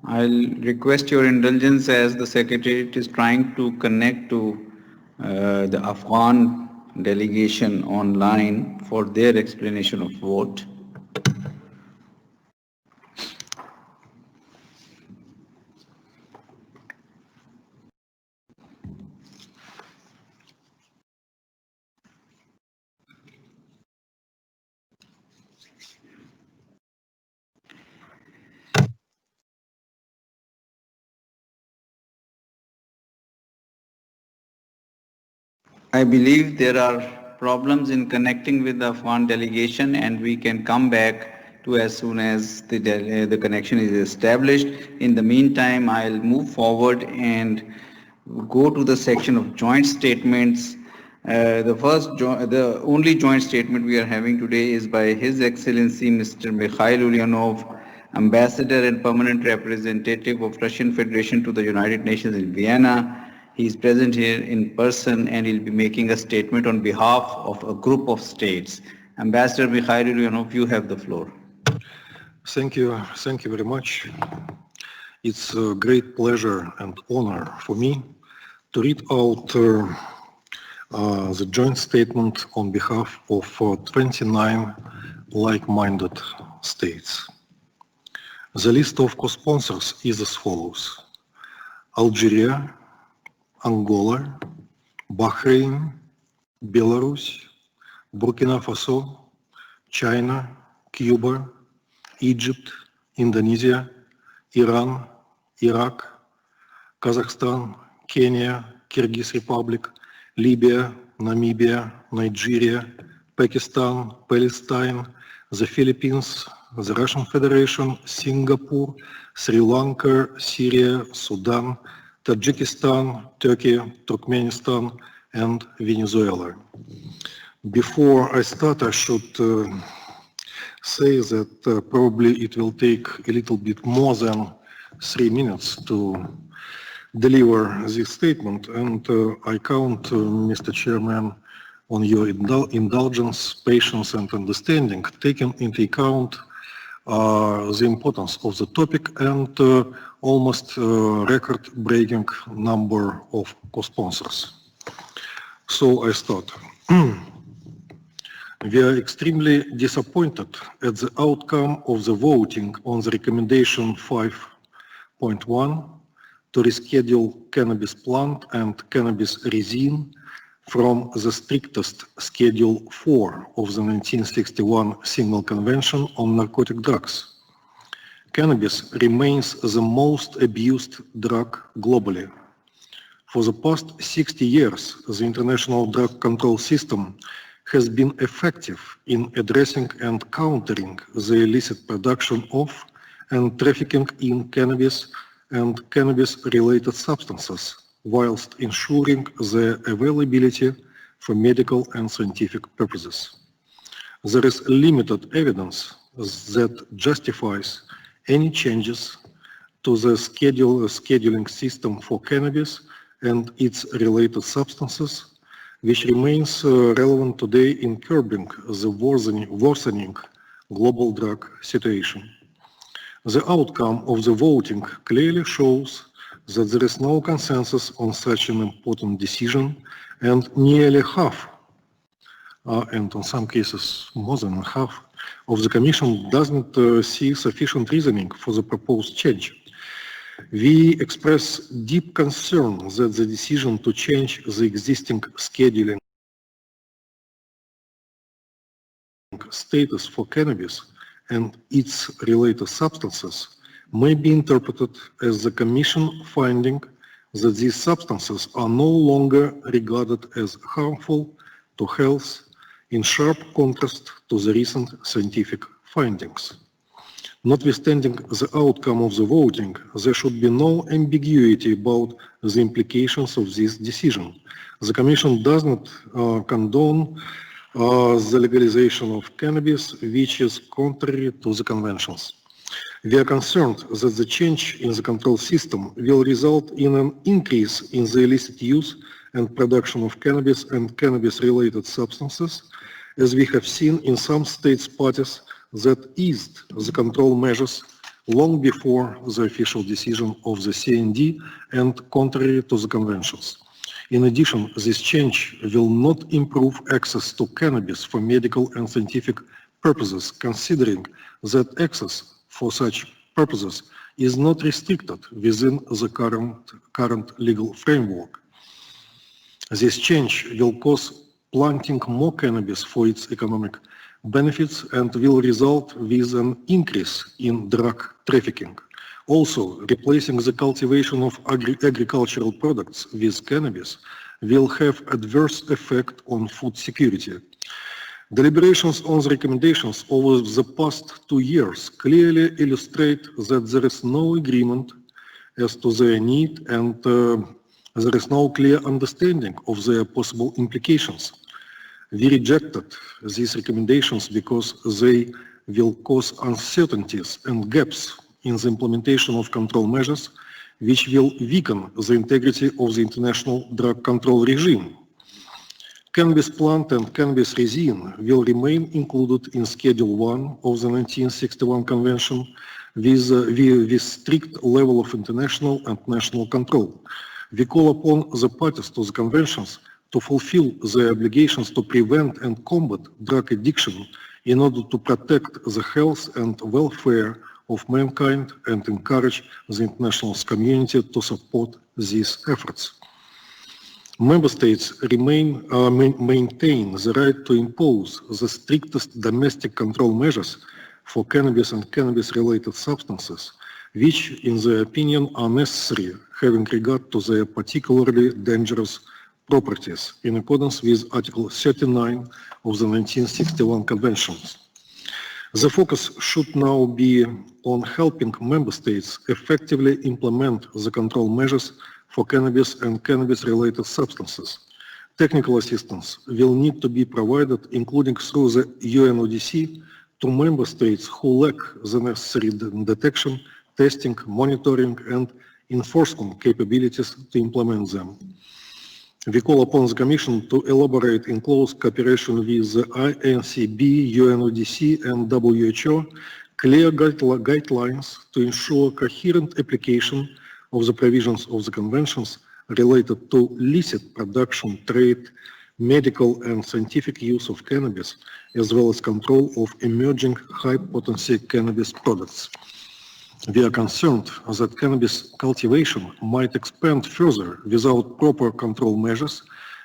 I'll request your indulgence as the Secretariat is trying to connect to the Afghan delegation online for their explanation of vote. I believe there are problems in connecting with the Afghan delegation, and we can come back to as soon as the connection is established. In the meantime, I'll move forward and go to the section of joint statements. The only joint statement we are having today is by His Excellency Mr. Mikhail Ulyanov, Ambassador and Permanent Representative of Russian Federation to the United Nations in Vienna. He is present here in person and he'll be making a statement on behalf of a group of states. Ambassador Mikhail Ulyanov, you have the floor. Thank you very much. It's a great pleasure and honor for me to read out the joint statement on behalf of 29 like-minded states. The list of co-sponsors is as follows: Algeria, Angola, Bahrain, Belarus, Burkina Faso, China, Cuba, Egypt, Indonesia, Iran, Iraq, Kazakhstan, Kenya, Kyrgyz Republic, Libya, Namibia, Nigeria, Pakistan, Palestine, the Philippines, the Russian Federation, Singapore, Sri Lanka, Syria, Sudan, Tajikistan, Turkey, Turkmenistan, and Venezuela. Before I start, I should say that probably it will take a little bit more than 3 minutes to deliver this statement, and I count, Mr. Chairman, on your indulgence, patience, and understanding, taking into account the importance of the topic and almost record-breaking number of co-sponsors. So I start. We are extremely disappointed at the outcome of the voting on the recommendation 5.1 to reschedule cannabis plant and cannabis resin from the strictest Schedule 4 of the 1961 Single Convention on Narcotic Drugs. Cannabis remains the most abused drug globally. For the past 60 years, the international drug control system has been effective in addressing and countering the illicit production of and trafficking in cannabis and cannabis-related substances, whilst ensuring their availability for medical and scientific purposes. There is limited evidence that justifies any changes to the scheduling system for cannabis and its related substances, which remains relevant today in curbing the worsening global drug situation. The outcome of the voting clearly shows that there is no consensus on such an important decision, and nearly half, and in some cases more than half, of the Commission doesn't see sufficient reasoning for the proposed change. We express deep concern that the decision to change the existing scheduling status for cannabis and its related substances may be interpreted as the Commission finding that these substances are no longer regarded as harmful to health, in sharp contrast to the recent scientific findings. Notwithstanding the outcome of the voting, there should be no ambiguity about the implications of this decision. The Commission does not condone the legalization of cannabis, which is contrary to the conventions. We are concerned that the change in the control system will result in an increase in the illicit use and production of cannabis and cannabis-related substances, as we have seen in some states' parties that eased the control measures long before the official decision of the CND and contrary to the conventions. In addition, this change will not improve access to cannabis for medical and scientific purposes, considering that access for such purposes is not restricted within the current legal framework. This change will cause planting more cannabis for its economic benefits and will result with an increase in drug trafficking. Also, replacing the cultivation of agricultural products with cannabis will have adverse effect on food security. Deliberations on the recommendations over the past 2 years clearly illustrate that there is no agreement as to their need and there is no clear understanding of their possible implications. We rejected these recommendations because they will cause uncertainties and gaps in the implementation of control measures, which will weaken the integrity of the international drug control regime. Cannabis plant and cannabis resin will remain included in Schedule 1 of the 1961 Convention with strict level of international and national control. We call upon the parties to the conventions to fulfill their obligations to prevent and combat drug addiction in order to protect the health and welfare of mankind and encourage the international community to support these efforts. Member States maintain the right to impose the strictest domestic control measures for cannabis and cannabis-related substances, which, in their opinion, are necessary, having regard to their particularly dangerous properties, in accordance with Article 39 of the 1961 Conventions. The focus should now be on helping member states effectively implement the control measures for cannabis and cannabis-related substances. Technical assistance will need to be provided, including through the UNODC, to member states who lack the necessary detection, testing, monitoring, and enforcement capabilities to implement them. We call upon the Commission to elaborate in close cooperation with the Incb, UNODC, and WHO clear guidelines to ensure coherent application of the provisions of the conventions related to licit production, trade, medical and scientific use of cannabis, as well as control of emerging high-potency cannabis products. We are concerned that cannabis cultivation might expand further without proper control measures,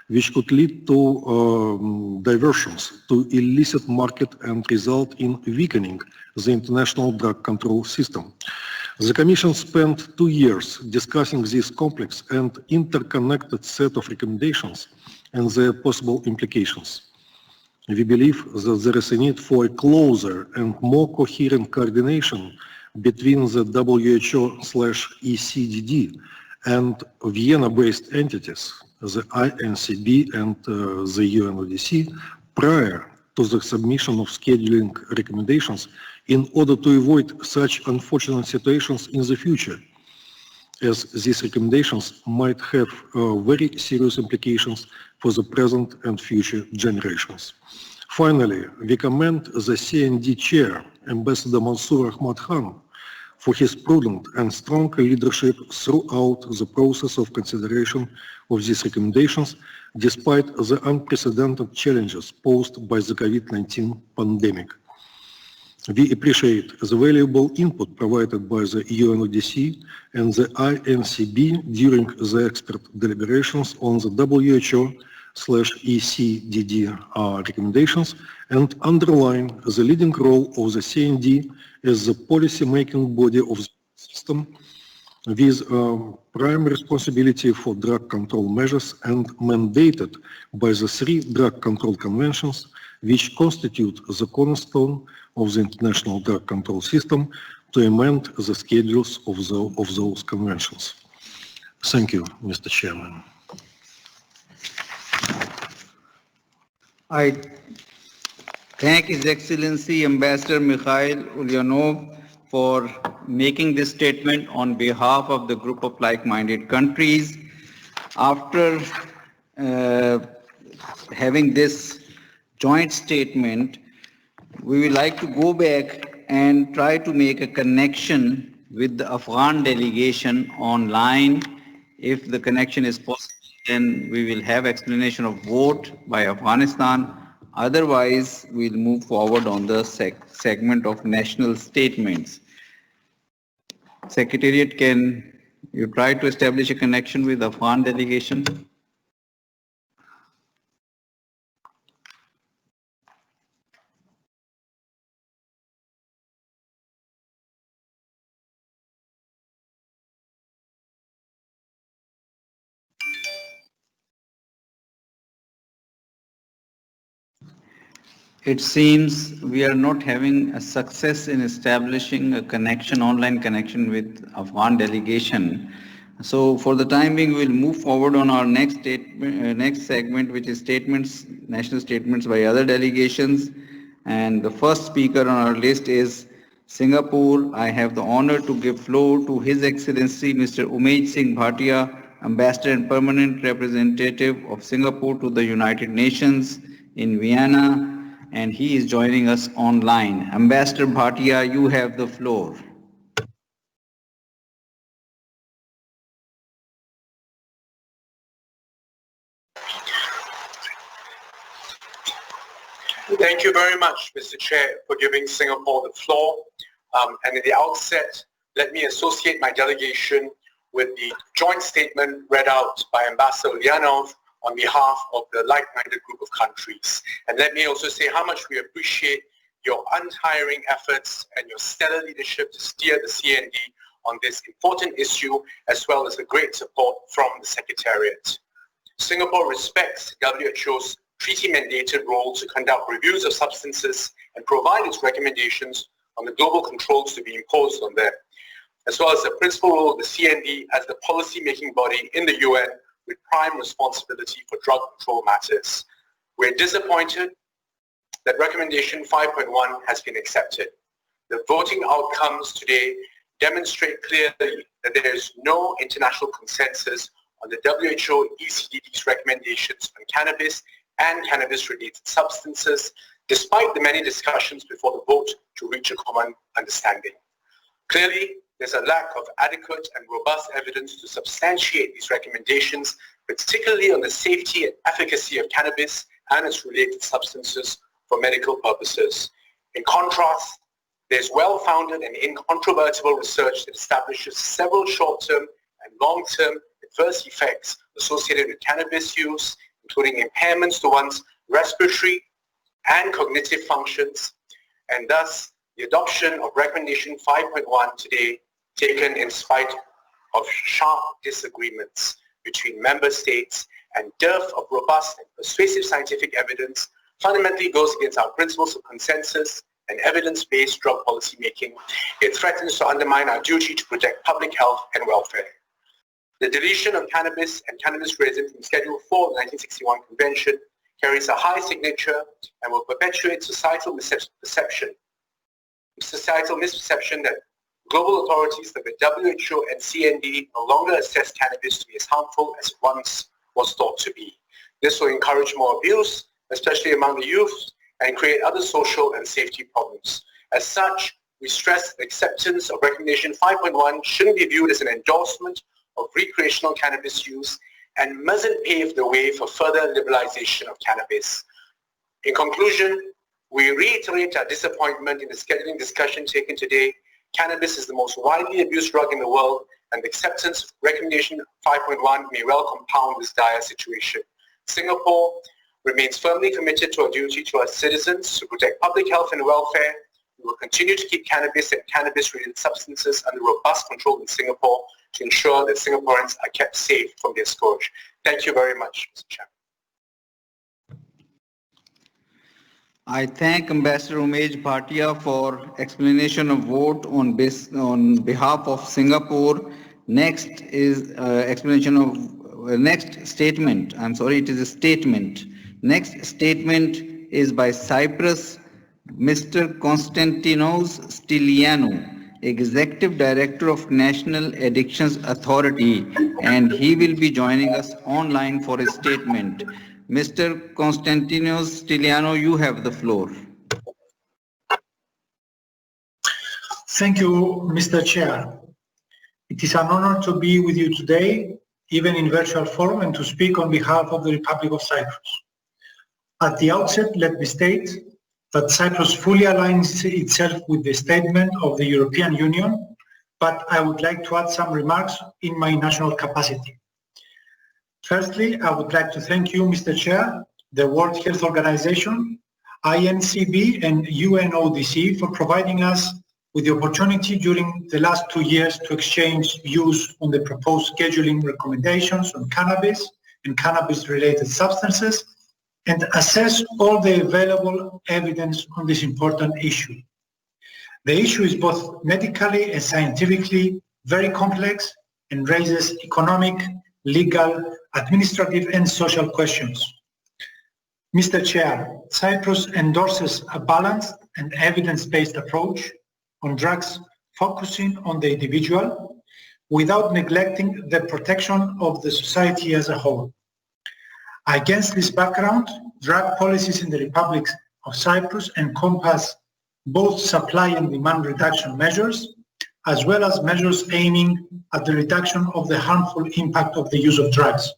which could lead to diversions to illicit market and result in weakening the international drug control system. The Commission spent 2 years discussing this complex and interconnected set of recommendations and their possible implications. We believe that there is a need for a closer and more coherent coordination between the WHO/ECDD and Vienna-based entities, the Incb and the UNODC, prior to the submission of scheduling recommendations in order to avoid such unfortunate situations in the future, as these recommendations might have very serious implications for the present and future generations. Finally, we commend the CND Chair, Ambassador Mansour Ahmad Khan, for his prudent and strong leadership throughout the process of consideration of these recommendations, despite the unprecedented challenges posed by the COVID-19 pandemic. We appreciate the valuable input provided by the UNODC and the Incb during the expert deliberations on the WHO/ECDD recommendations and underline the leading role of the CND as the policy-making body of the system with prime responsibility for drug control measures and mandated by the 3 drug control conventions, which constitute the cornerstone of the international drug control system, to amend the schedules of those conventions. Thank you, Mr. Chairman. I thank His Excellency Ambassador Mikhail Ulyanov for making this statement on behalf of the group of like-minded countries. After having this joint statement, we would like to go back and try to make a connection with the Afghan delegation online. If the connection is possible, then we will have explanation of vote by Afghanistan. Otherwise, we'll move forward on the segment of national statements. Secretariat, can you try to establish a connection with the Afghan delegation? It seems we are not having a success in establishing a connection, online connection with Afghan delegation. So for the time being, we'll move forward on our next segment, which is statements, national statements by other delegations. And the first speaker on our list is Singapore. I have the honor to give floor to His Excellency Mr. Umesh Singh Bhatia, Ambassador and Permanent Representative of Singapore to the United Nations in Vienna, and he is joining us online. Ambassador Bhatia, you have the floor. Thank you very much, Mr. Chair, for giving Singapore the floor. And at the outset, let me associate my delegation with the joint statement read out by Ambassador Ulyanov on behalf of the like-minded group of countries. And let me also say how much we appreciate your untiring efforts and your stellar leadership to steer the CND on this important issue, as well as the great support from the Secretariat. Singapore respects WHO's treaty-mandated role to conduct reviews of substances and provide its recommendations on the global controls to be imposed on them, as well as the principal role of the CND as the policy-making body in the UN with prime responsibility for drug control matters. We're disappointed that recommendation 5.1 has been accepted. The voting outcomes today demonstrate clearly that there is no international consensus on the WHO ECDD's recommendations on cannabis and cannabis-related substances, despite the many discussions before the vote to reach a common understanding. Clearly, there's a lack of adequate and robust evidence to substantiate these recommendations, particularly on the safety and efficacy of cannabis and its related substances for medical purposes. In contrast, there's well-founded and incontrovertible research that establishes several short-term and long-term adverse effects associated with cannabis use, including impairments to one's respiratory and cognitive functions, and thus the adoption of recommendation 5.1 today, taken in spite of sharp disagreements between member states and dearth of robust and persuasive scientific evidence, fundamentally goes against our principles of consensus and evidence-based drug policy making. It threatens to undermine our duty to protect public health and welfare. The deletion of cannabis and cannabis resin from Schedule 4 of the 1961 Convention carries a high signature and will perpetuate societal misperception that global authorities like the WHO and CND no longer assess cannabis to be as harmful as it once was thought to be. This will encourage more abuse, especially among the youth, and create other social and safety problems. As such, we stress that acceptance of recommendation 5.1 shouldn't be viewed as an endorsement of recreational cannabis use and mustn't pave the way for further liberalization of cannabis. In conclusion, we reiterate our disappointment in the scheduling discussion taken today. Cannabis is the most widely abused drug in the world, and the acceptance of recommendation 5.1 may well compound this dire situation. Singapore remains firmly committed to our duty to our citizens to protect public health and welfare. We will continue to keep cannabis and cannabis-related substances under robust control in Singapore to ensure that Singaporeans are kept safe from their scourge. Thank you very much, Mr. Chairman. I thank Ambassador Umesh Bhatia for explanation of vote on behalf of Singapore. Next is explanation of next statement. I'm sorry, it is a statement. Next statement is by Cyprus, Mr. Konstantinos Stylianou, Executive Director of National Addictions Authority, and he will be joining us online for a statement. Mr. Konstantinos Stylianou, you have the floor. Thank you, Mr. Chair. It is an honor to be with you today, even in virtual form, and to speak on behalf of the Republic of Cyprus. At the outset, let me state that Cyprus fully aligns itself with the statement of the European Union, but I would like to add some remarks in my national capacity. Firstly, I would like to thank you, Mr. Chair, the World Health Organization, Incb, and UNODC for providing us with the opportunity during the last 2 years to exchange views on the proposed scheduling recommendations on cannabis and cannabis-related substances and assess all the available evidence on this important issue. The issue is both medically and scientifically very complex and raises economic, legal, administrative, and social questions. Mr. Chair, Cyprus endorses a balanced and evidence-based approach on drugs focusing on the individual without neglecting the protection of the society as a whole. Against this background, drug policies in the Republic of Cyprus encompass both supply and demand reduction measures, as well as measures aiming at the reduction of the harmful impact of the use of drugs.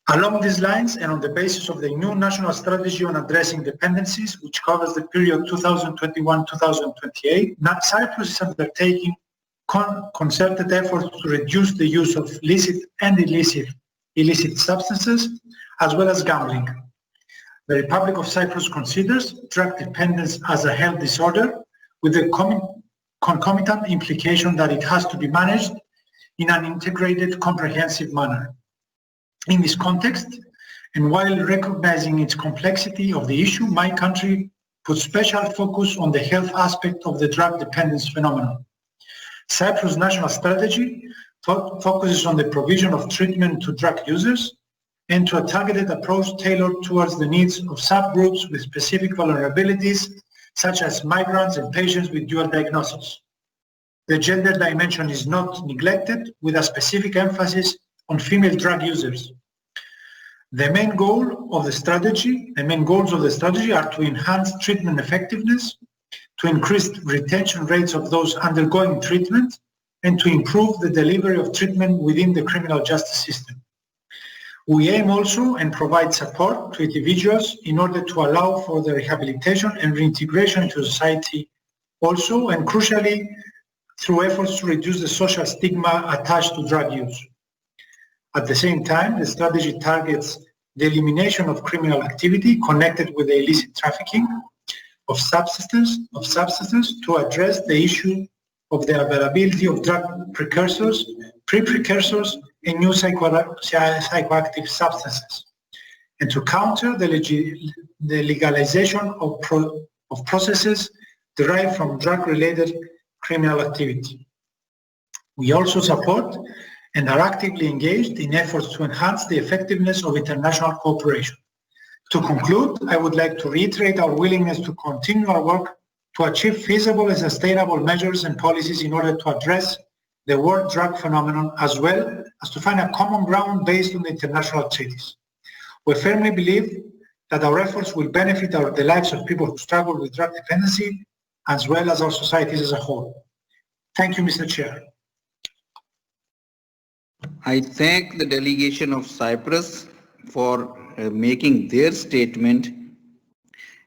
Along these lines, and on the basis of the new national strategy on addressing dependencies, which covers the period 2021-2028, Cyprus is undertaking concerted efforts to reduce the use of licit and illicit substances, as well as gambling. The Republic of Cyprus considers drug dependence as a health disorder with the concomitant implication that it has to be managed in an integrated, comprehensive manner. In this context, And while recognizing its complexity of the issue, my country puts special focus on the health aspect of the drug dependence phenomenon. Cyprus' national strategy focuses on the provision of treatment to drug users and to a targeted approach tailored towards the needs of subgroups with specific vulnerabilities, such as migrants and patients with dual diagnosis. The gender dimension is not neglected, with a specific emphasis on female drug users. The main goals of the strategy are to enhance treatment effectiveness, to increase retention rates of those undergoing treatment, and to improve the delivery of treatment within the criminal justice system. We aim also and provide support to individuals in order to allow for the rehabilitation and reintegration into society also, and crucially, through efforts to reduce the social stigma attached to drug use. At the same time, the strategy targets the elimination of criminal activity connected with the illicit trafficking of substances to address the issue of the availability of drug precursors, pre-precursors, and new psychoactive substances, and to counter the legalization of processes derived from drug-related criminal activity. We also support and are actively engaged in efforts to enhance the effectiveness of international cooperation. To conclude, I would like to reiterate our willingness to continue our work to achieve feasible and sustainable measures and policies in order to address the world drug phenomenon, as well as to find a common ground based on the international treaties. We firmly believe that our efforts will benefit the lives of people who struggle with drug dependency, as well as our societies as a whole. Thank you, Mr. Chair. I thank the delegation of Cyprus for making their statement.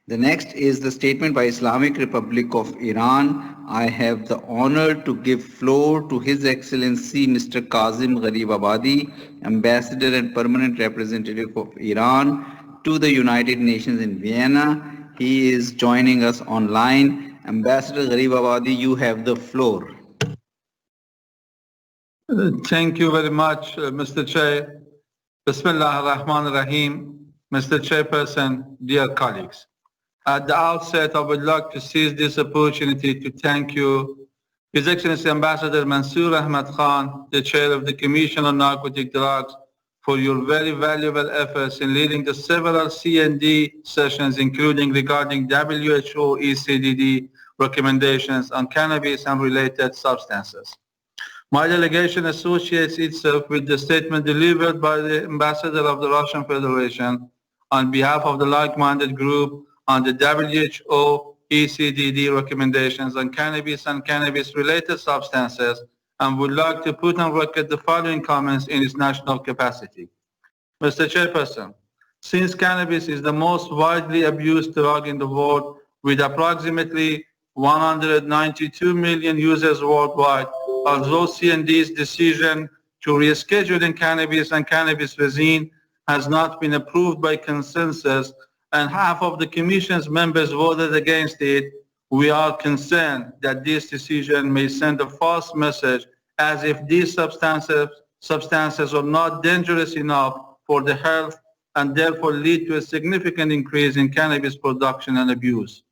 The next is the statement by Islamic Republic of Iran. I have the honor to give floor to His Excellency Mr. Kazim Gharibabadi, Ambassador and Permanent Representative of Iran to the United Nations in Vienna. He is joining us online. Ambassador Gharibabadi, you have the floor. Thank you very much, Mr. Chair. Bismillah ar-Rahman ar-Rahim. Mr. Chairperson, dear colleagues. At the outset, I would like to seize this opportunity to thank you, His Excellency Ambassador Mansour Ahmad Khan, the Chair of the Commission on Narcotic Drugs, for your very valuable efforts in leading the several C&D sessions, including regarding WHO ECDD recommendations on cannabis and related substances. My delegation associates itself with the statement delivered by the Ambassador of the Russian Federation on behalf of the like-minded group on the WHO ECDD recommendations on cannabis and cannabis-related substances, and would like to put on record the following comments in its national capacity. Mr. Chairperson, since cannabis is the most widely abused drug in the world, with approximately 192 million users worldwide, although C&D's decision to reschedule cannabis and cannabis resin has not been approved by consensus, and half of the Commission's members voted against it, we are concerned that this decision may send a false message as if these substances are not dangerous enough for the health and therefore lead to a significant increase in cannabis production and abuse.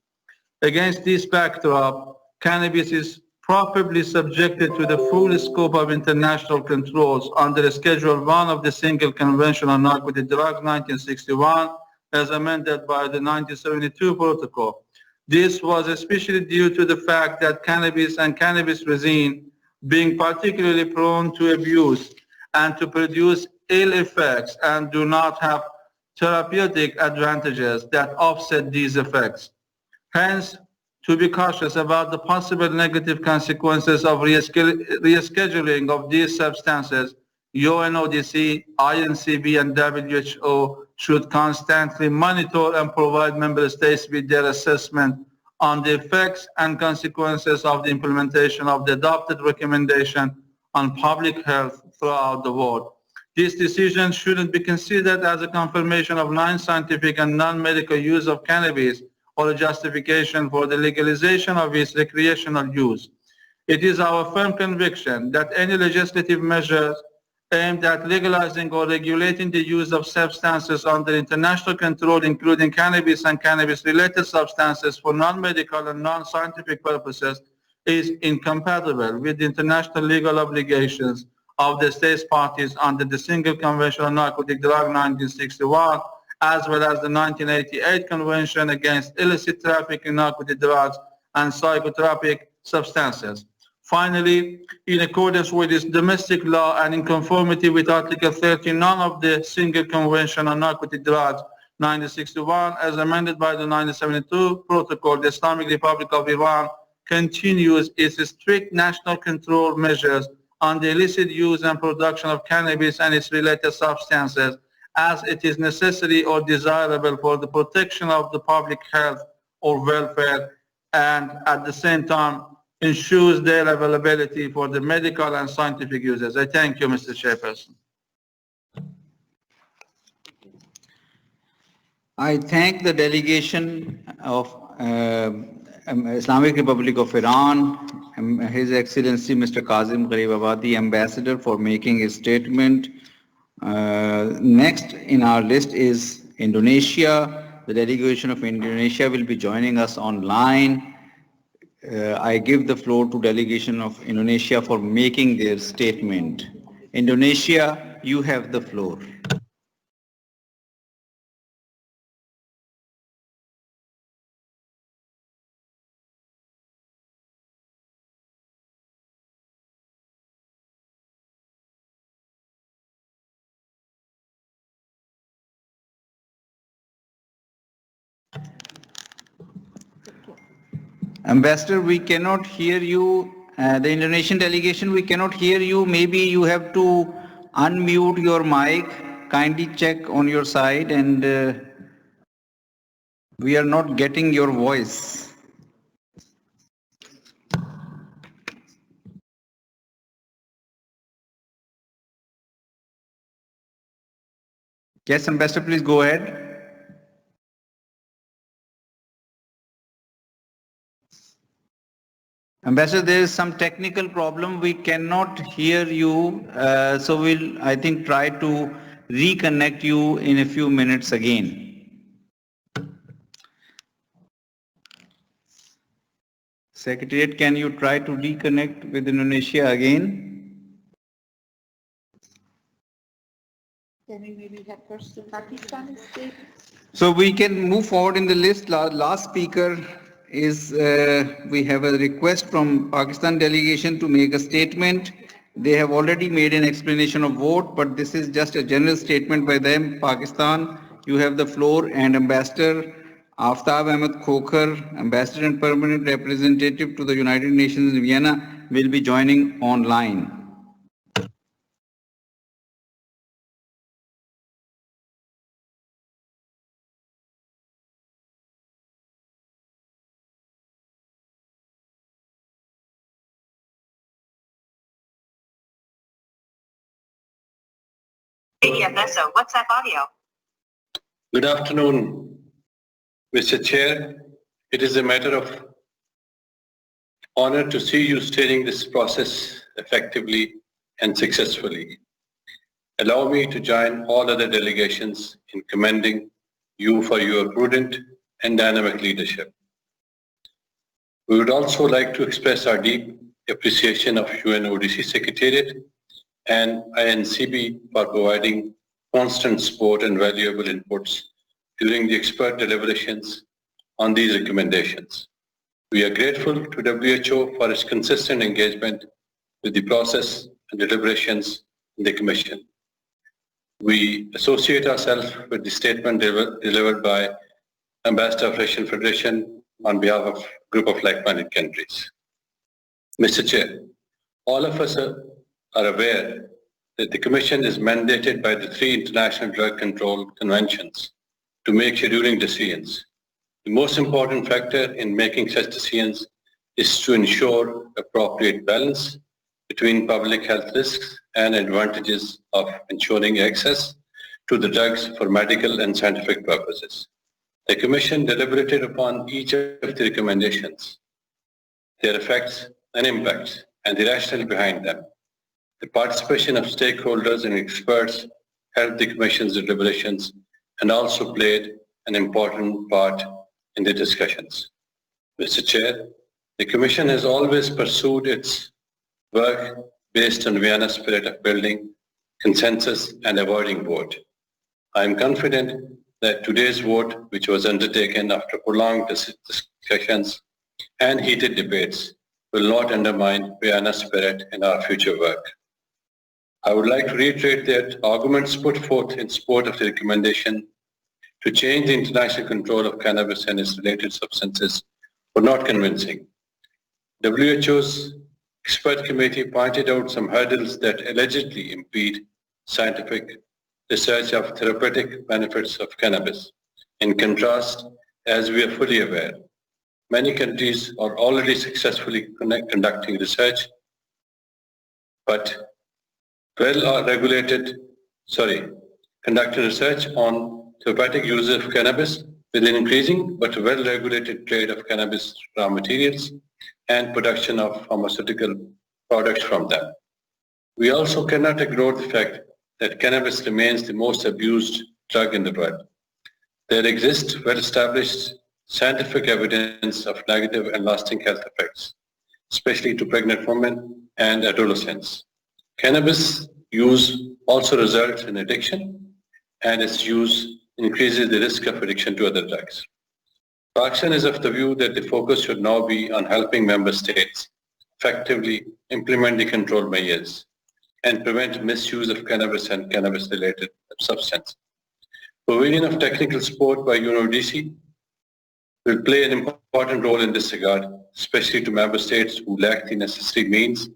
Against this backdrop, cannabis is properly subjected to the full scope of international controls under Schedule 1 of the Single Convention on Narcotic Drugs 1961, as amended by the 1972 Protocol. This was especially due to the fact that cannabis and cannabis resin, being particularly prone to abuse and to produce ill effects and do not have therapeutic advantages that offset these effects. Hence, to be cautious about the possible negative consequences of rescheduling of these substances, UNODC, Incb, and WHO should constantly monitor and provide member states with their assessment on the effects and consequences of the implementation of the adopted recommendation on public health throughout the world. This decision shouldn't be considered as a confirmation of non-scientific and non-medical use of cannabis or a justification for the legalization of its recreational use. It is our firm conviction that any legislative measures aimed at legalizing or regulating the use of substances under international control, including cannabis and cannabis-related substances for non-medical and non-scientific purposes, is incompatible with the international legal obligations of the states parties under the Single Convention on Narcotic Drug 1961, as well as the 1988 Convention against illicit trafficking in narcotic drugs and psychotropic substances. Finally, in accordance with its domestic law and in conformity with Article 39 of the Single Convention on Narcotic Drugs 1961, as amended by the 1972 Protocol, the Islamic Republic of Iran continues its strict national control measures on the illicit use and production of cannabis and its related substances, as it is necessary or desirable for the protection of the public health or welfare, and at the same time ensures their availability for the medical and scientific users. I thank you, Mr. Chairperson. I thank the delegation of Islamic Republic of Iran, His Excellency Mr. Kazim Gharibabadi, Ambassador, for making his statement. Next in our list is Indonesia. The delegation of Indonesia will be joining us online. I give the floor to delegation of Indonesia for making their statement. Indonesia, you have the floor. Ambassador, we cannot hear you. The Indonesian delegation, we cannot hear you. Maybe you have to unmute your mic. Kindly check on your side, and we are not getting your voice. Yes, Ambassador, please go ahead. Ambassador, there is some technical problem. We cannot hear you. So we'll, I think, try to reconnect you in a few minutes again. Secretariat, can you try to reconnect with Indonesia again? Can we maybe have first the Pakistan state? So we can move forward in the list. Last speaker is, we have a request from Pakistan delegation to make a statement. They have already made an explanation of vote, but this is just a general statement by them. Pakistan, you have the floor, and Ambassador Aftab Ahmed Khokhar, Ambassador and Permanent Representative to the United Nations in Vienna, will be joining online. WhatsApp audio. Good afternoon, Mr. Chair. It is a matter of honor to see you steering this process effectively and successfully. Allow me to join all other delegations in commending you for your prudent and dynamic leadership. We would also like to express our deep appreciation of UNODC Secretariat and Incb for providing constant support and valuable inputs during the expert deliberations on these recommendations. We are grateful to WHO for its consistent engagement with the process and deliberations in the Commission. We associate ourselves with the statement delivered by Ambassador of Russian Federation on behalf of a group of like-minded countries. Mr. Chair, all of us are aware that the Commission is mandated by the 3 international drug control conventions to make scheduling decisions. The most important factor in making such decisions is to ensure appropriate balance between public health risks and advantages of ensuring access to the drugs for medical and scientific purposes. The Commission deliberated upon each of the recommendations, their effects and impacts, and the rationale behind them. The participation of stakeholders and experts helped the Commission's deliberations and also played an important part in the discussions. Mr. Chair, the Commission has always pursued its work based on Vienna spirit of building consensus and avoiding vote. I am confident that today's vote, which was undertaken after prolonged discussions and heated debates, will not undermine Vienna spirit in our future work. I would like to reiterate that arguments put forth in support of the recommendation to change the international control of cannabis and its related substances were not convincing. WHO's expert committee pointed out some hurdles that allegedly impede scientific research of therapeutic benefits of cannabis. In contrast, as we are fully aware, many countries are already successfully conducting research, conducting research on therapeutic use of cannabis with an increasing but well-regulated trade of cannabis raw materials and production of pharmaceutical products from them. We also cannot ignore the fact that cannabis remains the most abused drug in the world. There exists well-established scientific evidence of negative and lasting health effects, especially to pregnant women and adolescents. Cannabis use also results in addiction, and its use increases the risk of addiction to other drugs. Pakistan is of the view that the focus should now be on helping member states effectively implement the control measures and prevent misuse of cannabis and cannabis-related substances. Provision of technical support by UNODC will play an important role in this regard, especially to member states who lack the necessary means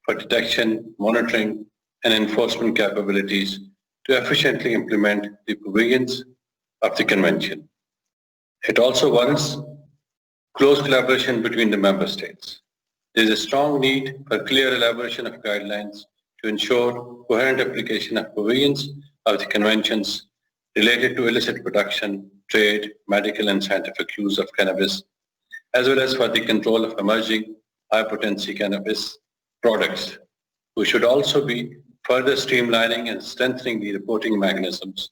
for detection, monitoring, and enforcement capabilities to efficiently implement the provisions of the Convention. It also warrants close collaboration between the member states. There is a strong need for clear elaboration of guidelines to ensure coherent application of provisions of the conventions related to illicit production, trade, medical and scientific use of cannabis, as well as for the control of emerging high-potency cannabis products. We should also be further streamlining and strengthening the reporting mechanisms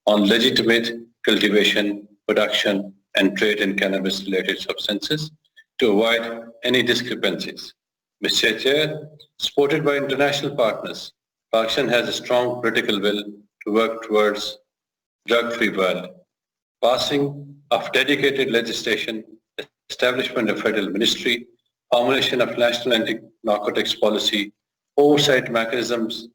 on legitimate cultivation, production, and trade in cannabis-related substances to avoid any discrepancies. Mr. Chair, supported by international partners, Pakistan has a strong political will to work towards drug-free world. Passing of dedicated legislation, establishment of federal ministry, formulation of national anti-narcotics policy, oversight mechanisms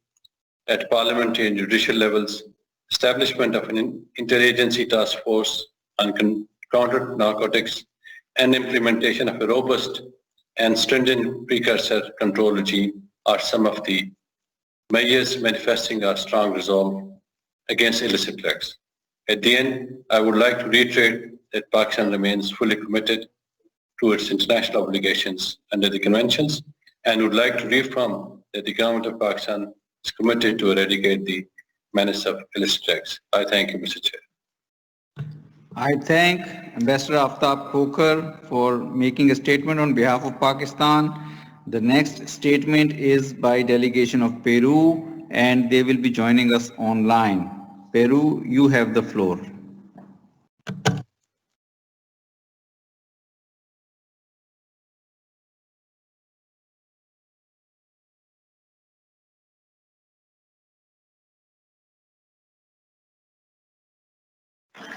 at parliamentary and judicial levels, establishment of an interagency task force on counter narcotics, and implementation of a robust and stringent precursor control regime are some of the measures manifesting our strong resolve against illicit drugs. At the end, I would like to reiterate that Pakistan remains fully committed to its international obligations under the conventions and would like to reaffirm that the government of Pakistan is committed to eradicate the menace of illicit drugs. I thank you, Mr. Chair. I thank Ambassador Aftab Khokar for making a statement on behalf of Pakistan. The next statement is by Delegation of Peru, and they will be joining us online. Peru, you have the floor.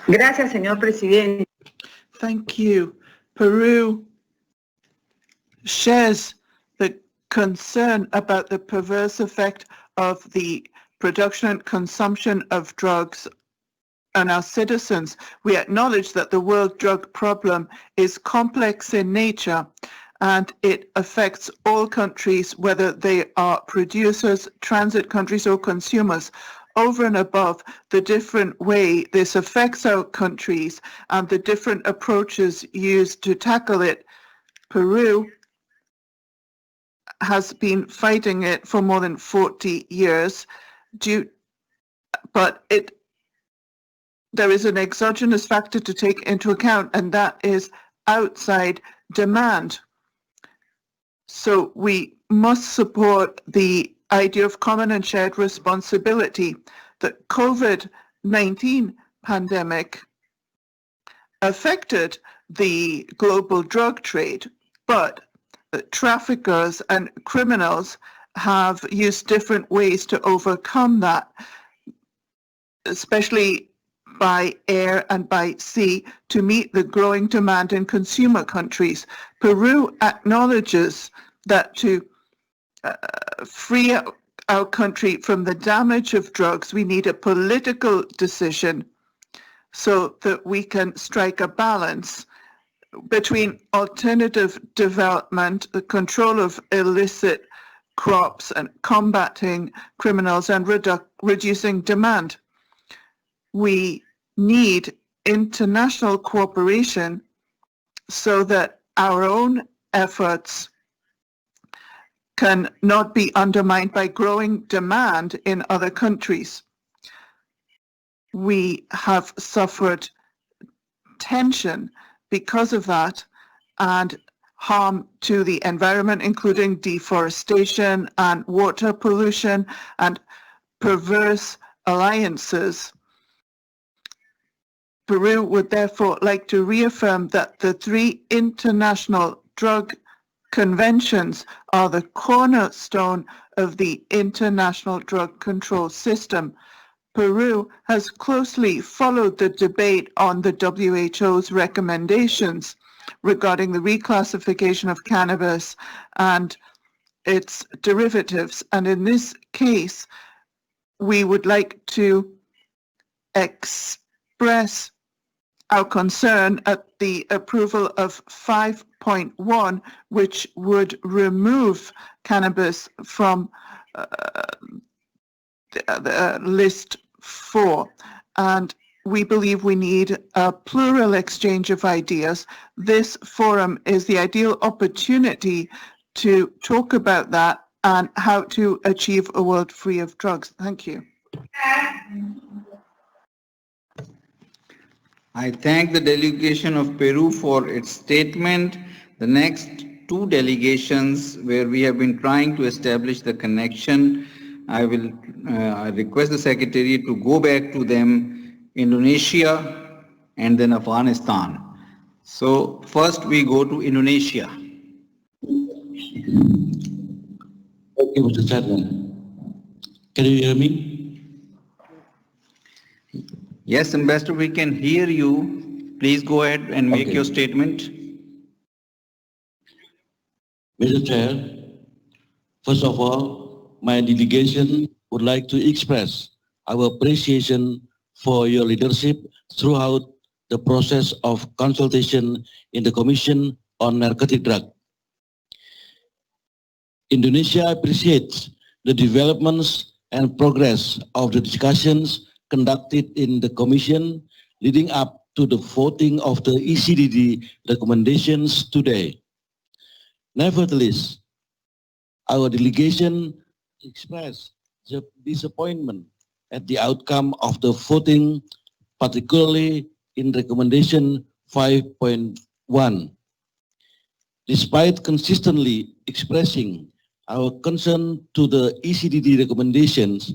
Gracias, señor presidente. Thank you. Peru shares the concern about the perverse effect of the production and consumption of drugs on our citizens. We acknowledge that the world drug problem is complex in nature and it affects all countries, whether they are producers, transit countries, or consumers. Over and above the different way this affects our countries and the different approaches used to tackle it, Peru has been fighting it for more than 40 years. But there is an exogenous factor to take into account, and that is outside demand. So we must support the idea of common and shared responsibility. The COVID-19 pandemic affected the global drug trade, but traffickers and criminals have used different ways to overcome that, especially by air and by sea, to meet the growing demand in consumer countries. Peru acknowledges that to free our country from the damage of drugs, we need a political decision so that we can strike a balance between alternative development, the control of illicit crops, and combating criminals and reducing demand. We need international cooperation so that our own efforts can not be undermined by growing demand in other countries. We have suffered tension because of that and harm to the environment, including deforestation and water pollution and perverse alliances. Peru would therefore like to reaffirm that the 3 international drug conventions are the cornerstone of the international drug control system. Peru has closely followed the debate on the WHO's recommendations regarding the reclassification of cannabis and its derivatives. And in this case, we would like to express our concern at the approval of 5.1, which would remove cannabis from the list 4. And we believe we need a plural exchange of ideas. This forum is the ideal opportunity to talk about that and how to achieve a world free of drugs. Thank you. I thank the delegation of Peru for its statement. The next 2 delegations where we have been trying to establish the connection, I will request the Secretary to go back to them, Indonesia and then Afghanistan. So first we go to Indonesia. Okay, Mr. Chairman. Can you hear me? Yes, Ambassador, we can hear you. Please go ahead and make your statement. Mr. Chair, first of all, my delegation would like to express our appreciation for your leadership throughout the process of consultation in the Commission on Narcotic Drug. Indonesia appreciates the developments and progress of the discussions conducted in the Commission leading up to the voting of the ECDD recommendations today. Nevertheless, our delegation expressed the disappointment at the outcome of the voting, particularly in recommendation 5.1. Despite consistently expressing our concern to the ECDD recommendations,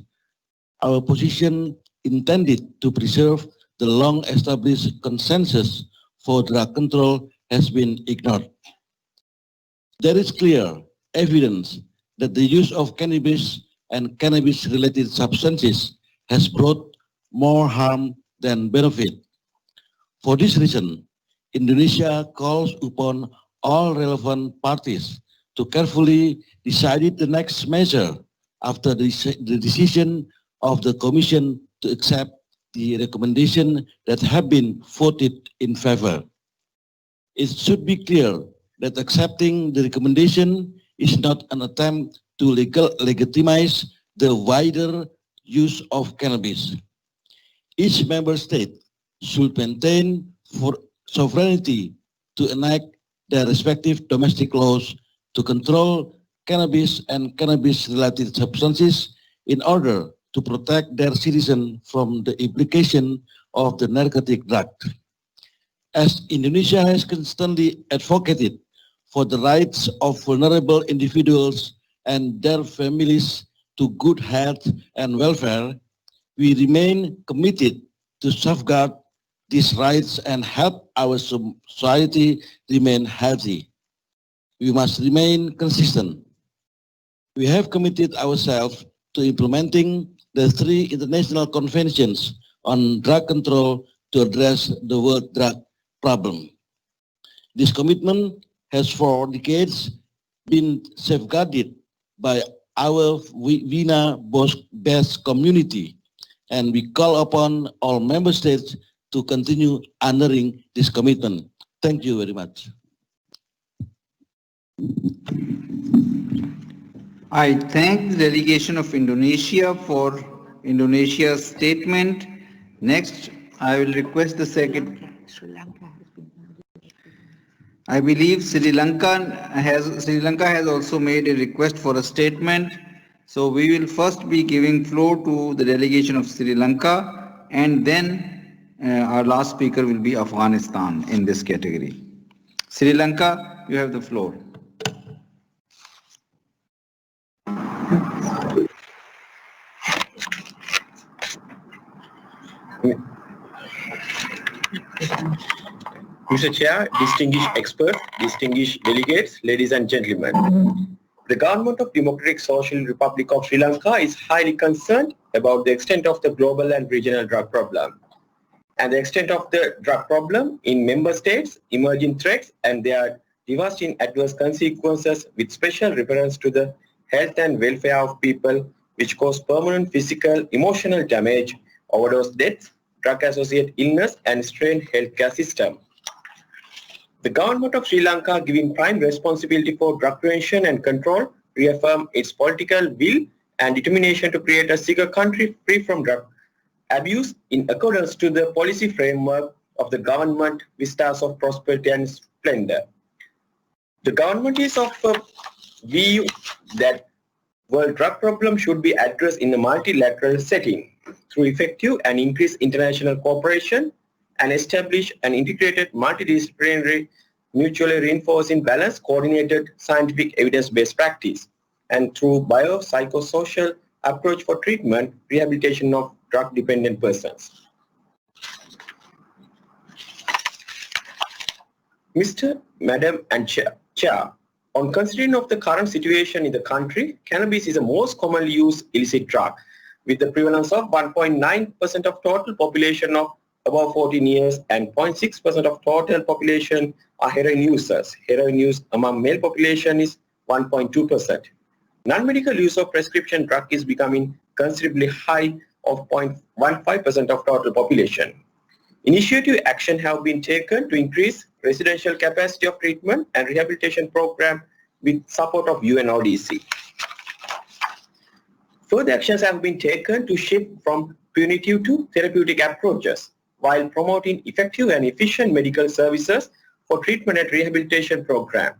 our position intended to preserve the long-established consensus for drug control has been ignored. There is clear evidence that the use of cannabis and cannabis-related substances has brought more harm than benefit. For this reason, Indonesia calls upon all relevant parties to carefully decide the next measure after the decision of the Commission to accept the recommendation that have been voted in favor. It should be clear that accepting the recommendation is not an attempt to legitimize the wider use of cannabis. Each member state should maintain sovereignty to enact their respective domestic laws to control cannabis and cannabis-related substances in order to protect their citizens from the implication of the narcotic drug. As Indonesia has constantly advocated for the rights of vulnerable individuals and their families to good health and welfare, we remain committed to safeguard these rights and help our society remain healthy. We must remain consistent. We have committed ourselves to implementing the 3 international conventions on drug control to address the world drug problem. This commitment has for decades been safeguarded by our VINA-based community, and we call upon all member states to continue honoring this commitment. Thank you very much. I thank the delegation of Indonesia for Indonesia's statement. Next, I will request the secretary. I believe Sri Lanka has also made a request for a statement. So we will first be giving floor to the delegation of Sri Lanka, and then our last speaker will be Afghanistan in this category. Sri Lanka, you have the floor. Mr. Chair, distinguished experts, distinguished delegates, ladies and gentlemen. The government of Democratic Social Republic of Sri Lanka is highly concerned about the extent of the global and regional drug problem, and the extent of the drug problem in member states, emerging threats, and their devastating adverse consequences, with special reference to the health and welfare of people, which cause permanent physical, emotional damage, overdose deaths, drug-associated illness, and strained healthcare system. The government of Sri Lanka, giving prime responsibility for drug prevention and control, reaffirm its political will and determination to create a secure country free from drug abuse in accordance to the policy framework of the government Vistas of Prosperity and Splendor. The government is of a view that world drug problem should be addressed in a multilateral setting through effective and increased international cooperation, and establish an integrated, multidisciplinary, mutually reinforcing, balanced, coordinated, scientific evidence-based practice, and through biopsychosocial approach for treatment, rehabilitation of drug-dependent persons. Mr. Madam and Chair, on considering of the current situation in the country, cannabis is the most commonly used illicit drug, with the prevalence of 1.9% of total population of above 14 years, and 0.6% of total population are heroin users. Heroin use among male population is 1.2%. Non-medical use of prescription drug is becoming considerably high of 0.15% of total population. Initiative action have been taken to increase residential capacity of treatment and rehabilitation program with support of UNODC. Further actions have been taken to shift from punitive to therapeutic approaches, while promoting effective and efficient medical services for treatment and rehabilitation program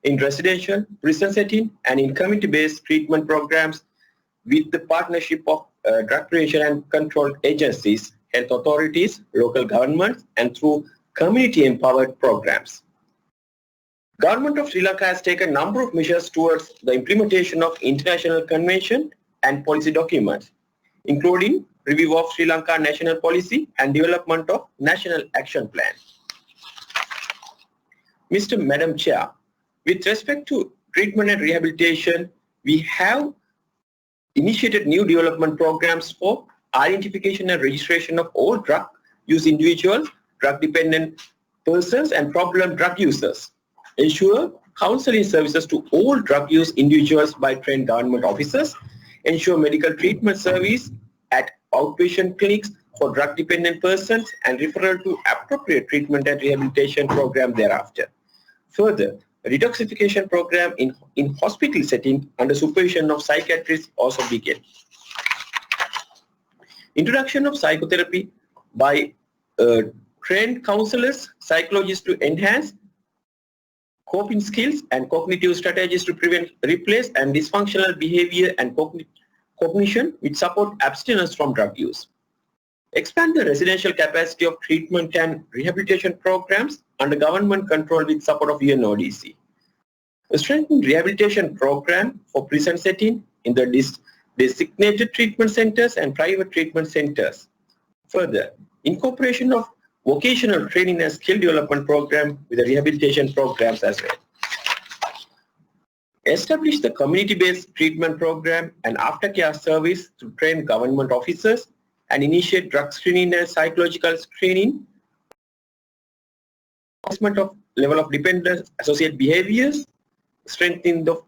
in residential, prison setting, and in community-based treatment programs with the partnership of drug prevention and control agencies, health authorities, local governments, and through community-empowered programs. Government of Sri Lanka has taken a number of measures towards the implementation of international convention and policy documents, including review of Sri Lanka national policy and development of national action plan. Madam Chair, with respect to treatment and rehabilitation, we have initiated new development programs for identification and registration of all drug use individuals, drug dependent persons, and problem drug users. Ensure counseling services to all drug use individuals by trained government officers. Ensure medical treatment service at outpatient clinics for drug-dependent persons, and referral to appropriate treatment and rehabilitation program thereafter. Further, a detoxification program in hospital setting under supervision of psychiatrists also began. Introduction of psychotherapy by trained counselors, psychologists to enhance coping skills and cognitive strategies to prevent, replace, and dysfunctional behavior and cognition which support abstinence from drug use. Expand the residential capacity of treatment and rehabilitation programs under government control with support of UNODC. A strengthened rehabilitation program for prison setting in the designated treatment centers and private treatment centers. Further, incorporation of vocational training and skill development program with the rehabilitation programs as well. Establish the community-based treatment program and aftercare service to train government officers and initiate drug screening and psychological screening. Assessment of level of dependence, associate behaviors, strengthening the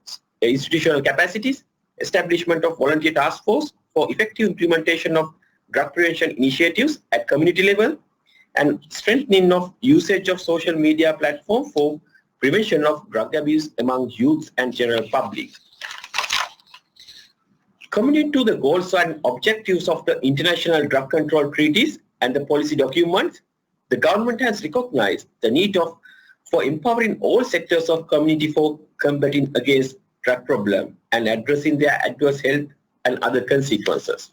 institutional capacities, establishment of volunteer task force for effective implementation of drug prevention initiatives at community level, and strengthening of usage of social media platform for prevention of drug abuse among youth and general public. Coming to the goals and objectives of the International Drug Control Treaties and the policy documents, the government has recognized the need for empowering all sectors of community for combating against drug problem and addressing their adverse health and other consequences.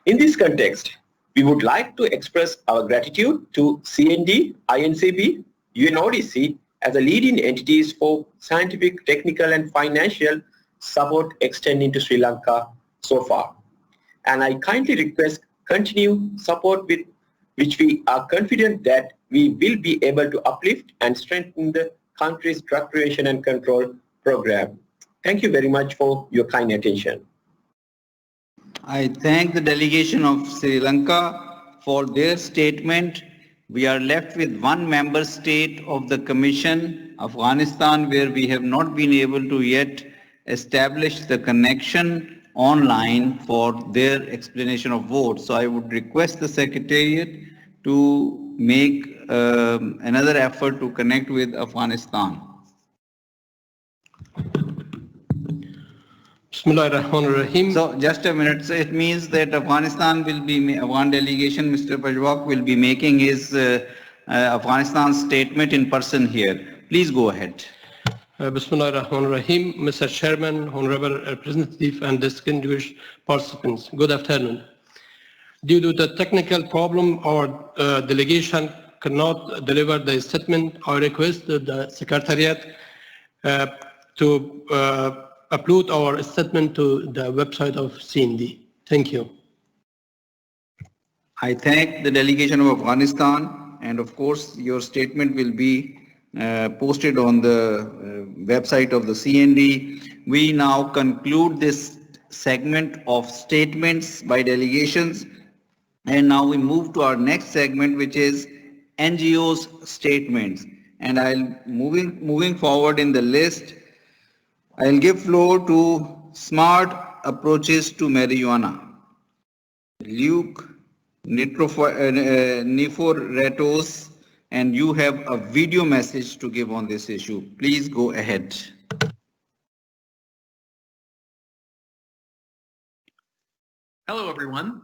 In this context, we would like to express our gratitude to CND, Incb, UNODC as a leading entities for scientific, technical and financial support extending to Sri Lanka so far. And I kindly request continued support with which we are confident that we will be able to uplift and strengthen the country's drug prevention and control program. Thank you very much for your kind attention. I thank the delegation of Sri Lanka for their statement. We are left with one member state of the Commission, Afghanistan, where we have not been able to yet establish the connection online for their explanation of vote. So I would request the Secretariat to make another effort to connect with Afghanistan. So just a minute. So it means that Afghanistan will be, one delegation, Mr. Pajwak, will be making his Afghanistan statement in person here. Please go ahead. Bismillah ar-Rahman ar-Rahim. Mr. Chairman, Honorable Representative and distinguished participants, good afternoon. Due to the technical problem, our delegation cannot deliver the statement. I request the Secretariat to upload our statement to the website of CND. Thank you. I thank the delegation of Afghanistan, and of course your statement will be posted on the website of the CND. We now conclude this segment of statements by delegations, and now we move to our next segment, which is NGOs statements. And moving forward in the list, I'll give floor to Smart Approaches to Marijuana. Luke Niforetos, and you have a video message to give on this issue. Please go ahead. Hello, everyone.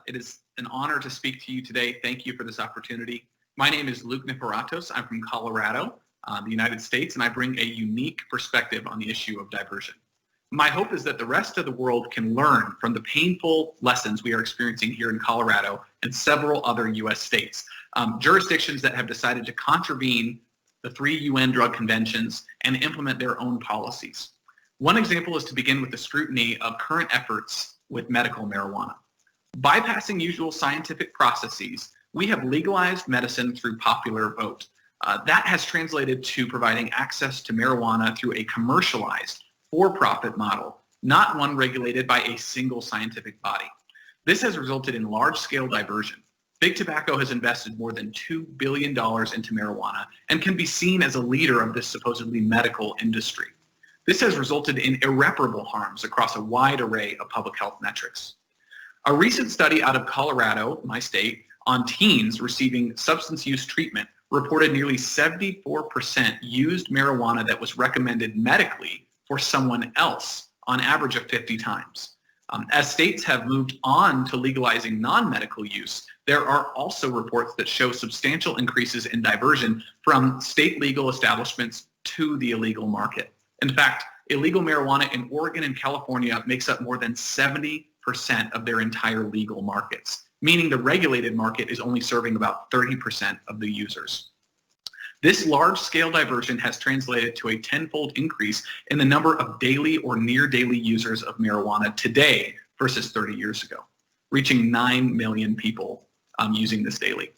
It is an honor to speak to you today. Thank you for this opportunity. My name is Luke Niforetos. I'm from Colorado, the United States, and I bring a unique perspective on the issue of diversion. My hope is that the rest of the world can learn from the painful lessons we are experiencing here in Colorado and several other U.S. states, jurisdictions that have decided to contravene the 3 UN drug conventions and implement their own policies. One example is to begin with the scrutiny of current efforts with medical marijuana. Bypassing usual scientific processes, we have legalized medicine through popular vote. That has translated to providing access to marijuana through a commercialized, for-profit model, not one regulated by a single scientific body. This has resulted in large-scale diversion. Big Tobacco has invested more than $2 billion into marijuana and can be seen as a leader of this supposedly medical industry. This has resulted in irreparable harms across a wide array of public health metrics. A recent study out of Colorado, my state, on teens receiving substance use treatment reported nearly 74% used marijuana that was recommended medically for someone else, on average of 50 times. As states have moved on to legalizing non-medical use, there are also reports that show substantial increases in diversion from state legal establishments to the illegal market. In fact, illegal marijuana in Oregon and California makes up more than 70% of their entire legal markets, meaning the regulated market is only serving about 30% of the users. This large-scale diversion has translated to a tenfold increase in the number of daily or near daily users of marijuana today versus 30 years ago, reaching 9 million people using this daily.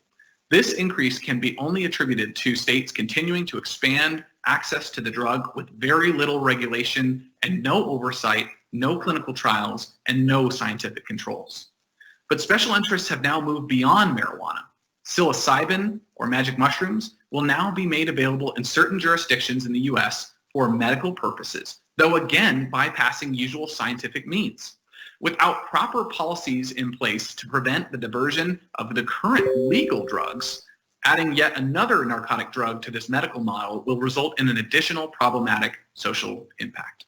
This increase can be only attributed to states continuing to expand access to the drug with very little regulation and no oversight, no clinical trials, and no scientific controls. But special interests have now moved beyond marijuana. Psilocybin, or magic mushrooms, will now be made available in certain jurisdictions in the U.S. for medical purposes, though again bypassing usual scientific means. Without proper policies in place to prevent the diversion of the current legal drugs, adding yet another narcotic drug to this medical model will result in an additional problematic social impact.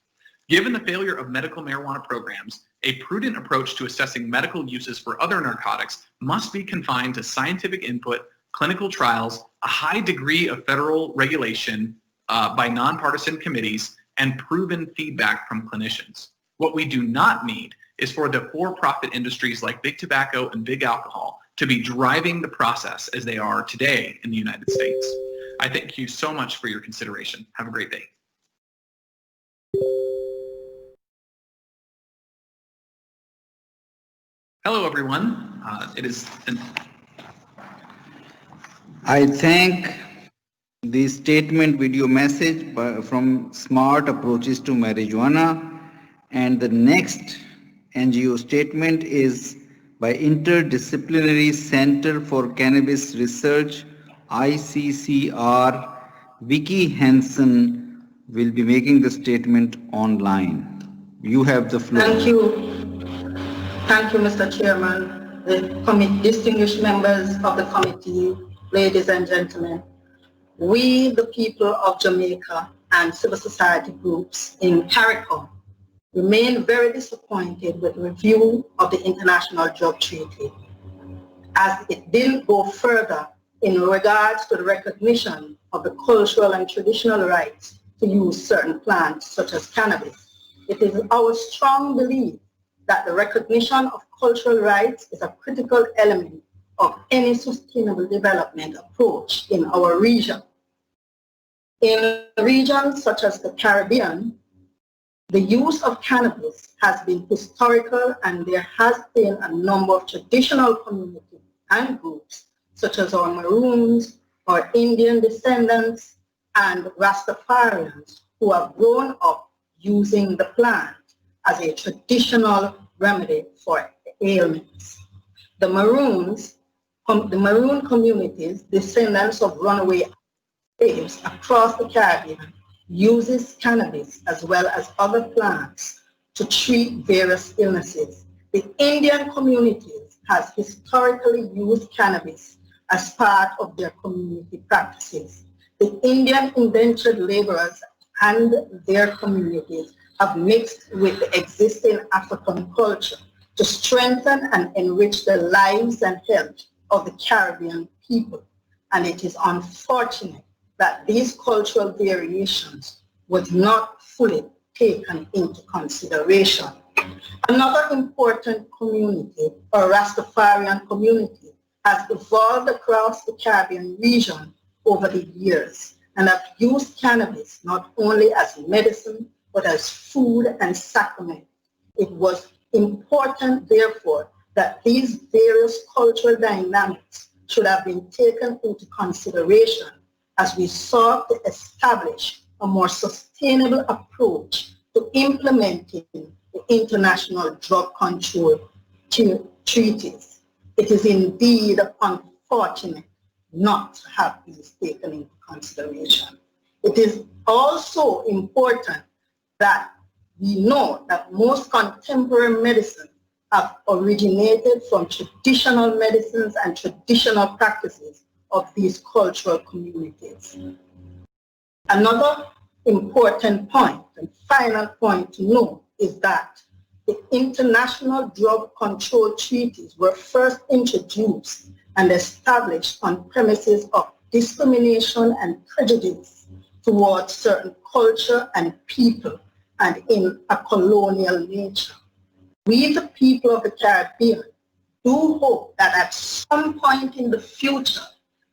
Given the failure of medical marijuana programs, a prudent approach to assessing medical uses for other narcotics must be confined to scientific input, clinical trials, a high degree of federal regulation by nonpartisan committees, and proven feedback from clinicians. What we do not need is for the for-profit industries like big tobacco and big alcohol to be driving the process as they are today in the United States. I thank you so much for your consideration. Have a great day. Hello, everyone. I thank the statement video message from Smart Approaches to Marijuana, and the next NGO statement is by Interdisciplinary Center for Cannabis Research, ICCR. Vicky Hansen will be making the statement online. You have the floor. Thank you. Thank you, Mr. Chairman, the distinguished members of the committee, ladies and gentlemen. We, the people of Jamaica and civil society groups in CARICOM, remain very disappointed with the review of the International Drug Treaty, as it didn't go further in regards to the recognition of the cultural and traditional rights to use certain plants such as cannabis. It is our strong belief that the recognition of cultural rights is a critical element of any sustainable development approach in our region. In regions such as the Caribbean, the use of cannabis has been historical, and there has been a number of traditional communities and groups such as our Maroons, our Indian descendants, and Rastafarians who have grown up using the plant as a traditional remedy for ailments. The Maroon communities, descendants of runaway slaves across the Caribbean, uses cannabis as well as other plants to treat various illnesses. The Indian communities has historically used cannabis as part of their community practices. The Indian indentured laborers and their communities have mixed with the existing African culture to strengthen and enrich the lives and health of the Caribbean people. And it is unfortunate that these cultural variations was not fully taken into consideration. Another important community, or Rastafarian community, has evolved across the Caribbean region over the years and have used cannabis not only as medicine, but as food and sacrament. It was important, therefore, that these various cultural dynamics should have been taken into consideration as we sought to establish a more sustainable approach to implementing the international drug control treaties. It is indeed unfortunate not to have these taken into consideration. It is also important that we know that most contemporary medicine have originated from traditional medicines and traditional practices of these cultural communities. Another important point and final point to note is that the international drug control treaties were first introduced and established on premises of discrimination and prejudice towards certain culture and people, and in a colonial nature. We, the people of the Caribbean, do hope that at some point in the future,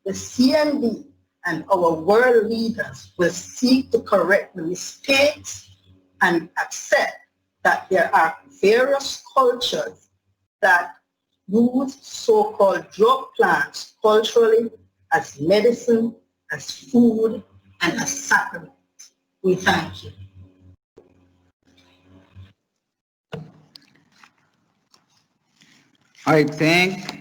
the CND and our world leaders will seek to correct the mistakes and accept that there are various cultures that use so-called drug plants culturally as medicine, as food, and as sacrament. We thank you. I thank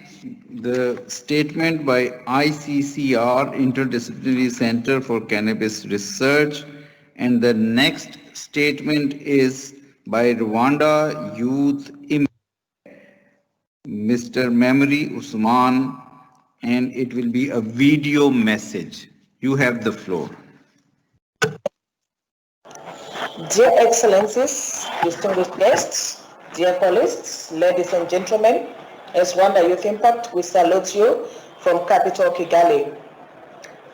the statement by ICCR, Interdisciplinary Center for Cannabis Research, and the next statement is by Rwanda Youth Impact, Mr. Memory Usman, and it will be a video message. You have the floor. Dear Excellencies, distinguished guests, dear colleagues, ladies and gentlemen, as Rwanda Youth Impact, we salute you from capital Kigali.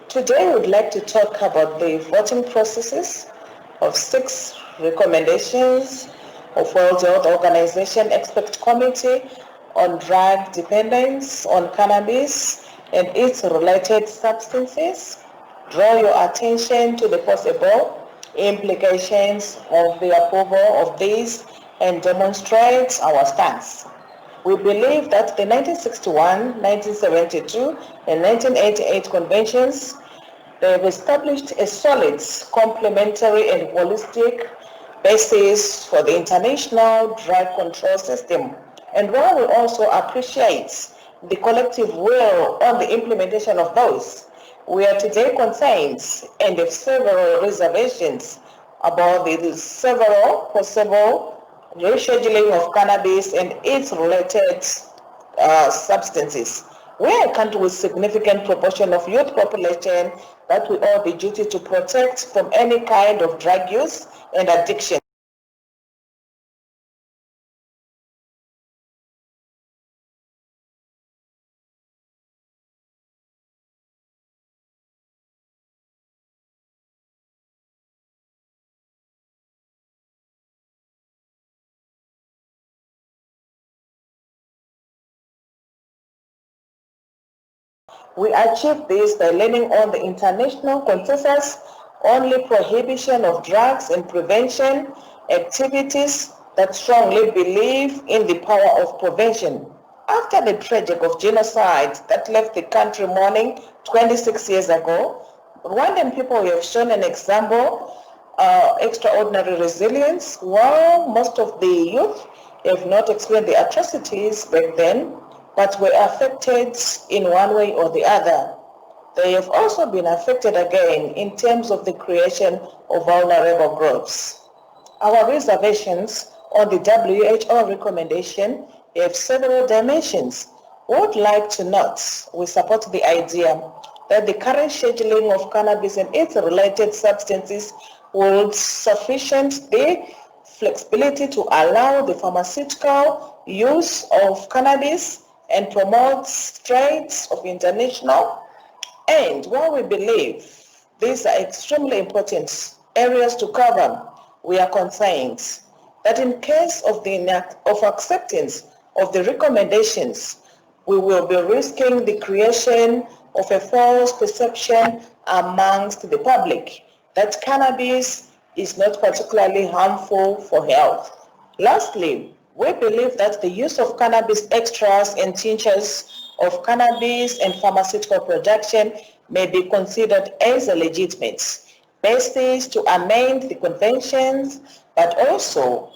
Today we would like to talk about the voting processes of 6 recommendations of World Health Organization Expert Committee on drug dependence on cannabis and its related substances. Draw your attention to the possible implications of the approval of these and demonstrates our stance. We believe that the 1961, 1972, and 1988 conventions have established a solid, complementary, and holistic basis for the international drug control system. And while we also appreciate the collective will on the implementation of those, we are today concerned and have several reservations about the several possible rescheduling of cannabis and its related substances. We are a country with significant proportion of youth population that we owe the duty to protect from any kind of drug use and addiction. We achieve this by leaning on the international consensus on the prohibition of drugs and prevention activities that strongly believe in the power of prevention. After the tragic of genocide that left the country mourning 26 years ago, Rwandan people have shown an example extraordinary resilience, while most of the youth have not experienced the atrocities back then, but were affected in one way or the other. They have also been affected again in terms of the creation of vulnerable groups. Our reservations on the WHO recommendation have several dimensions. We would like to note we support the idea that the current scheduling of cannabis and its related substances would sufficient the flexibility to allow the pharmaceutical use of cannabis and promote trades of international. And while we believe these are extremely important areas to cover, we are concerned that in case of acceptance of the recommendations, we will be risking the creation of a false perception amongst the public that cannabis is not particularly harmful for health. Lastly, we believe that the use of cannabis extras and tinctures of cannabis and pharmaceutical production may be considered as a legitimate basis to amend the conventions, but also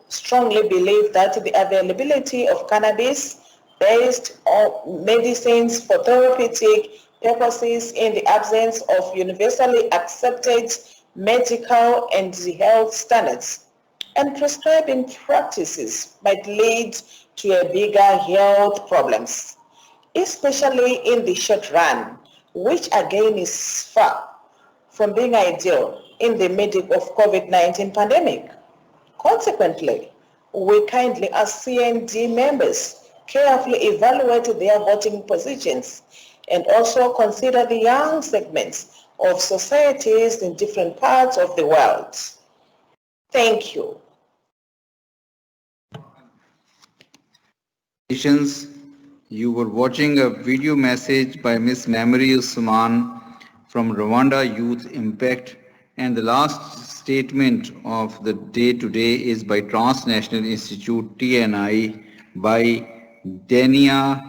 strongly believe that the availability of cannabis based on medicines for therapeutic purposes in the absence of universally accepted medical and health standards and prescribing practices might lead to a bigger health problems, especially in the short run, which again is far from being ideal in the middle of COVID-19 pandemic. Consequently, we kindly ask CND members carefully evaluate their voting positions and also consider the young segments of societies in different parts of the world. Thank you. You were watching a video message by Ms. Memory Usman from Rwanda Youth Impact, and the last statement of the day today is by Transnational Institute TNI by Denia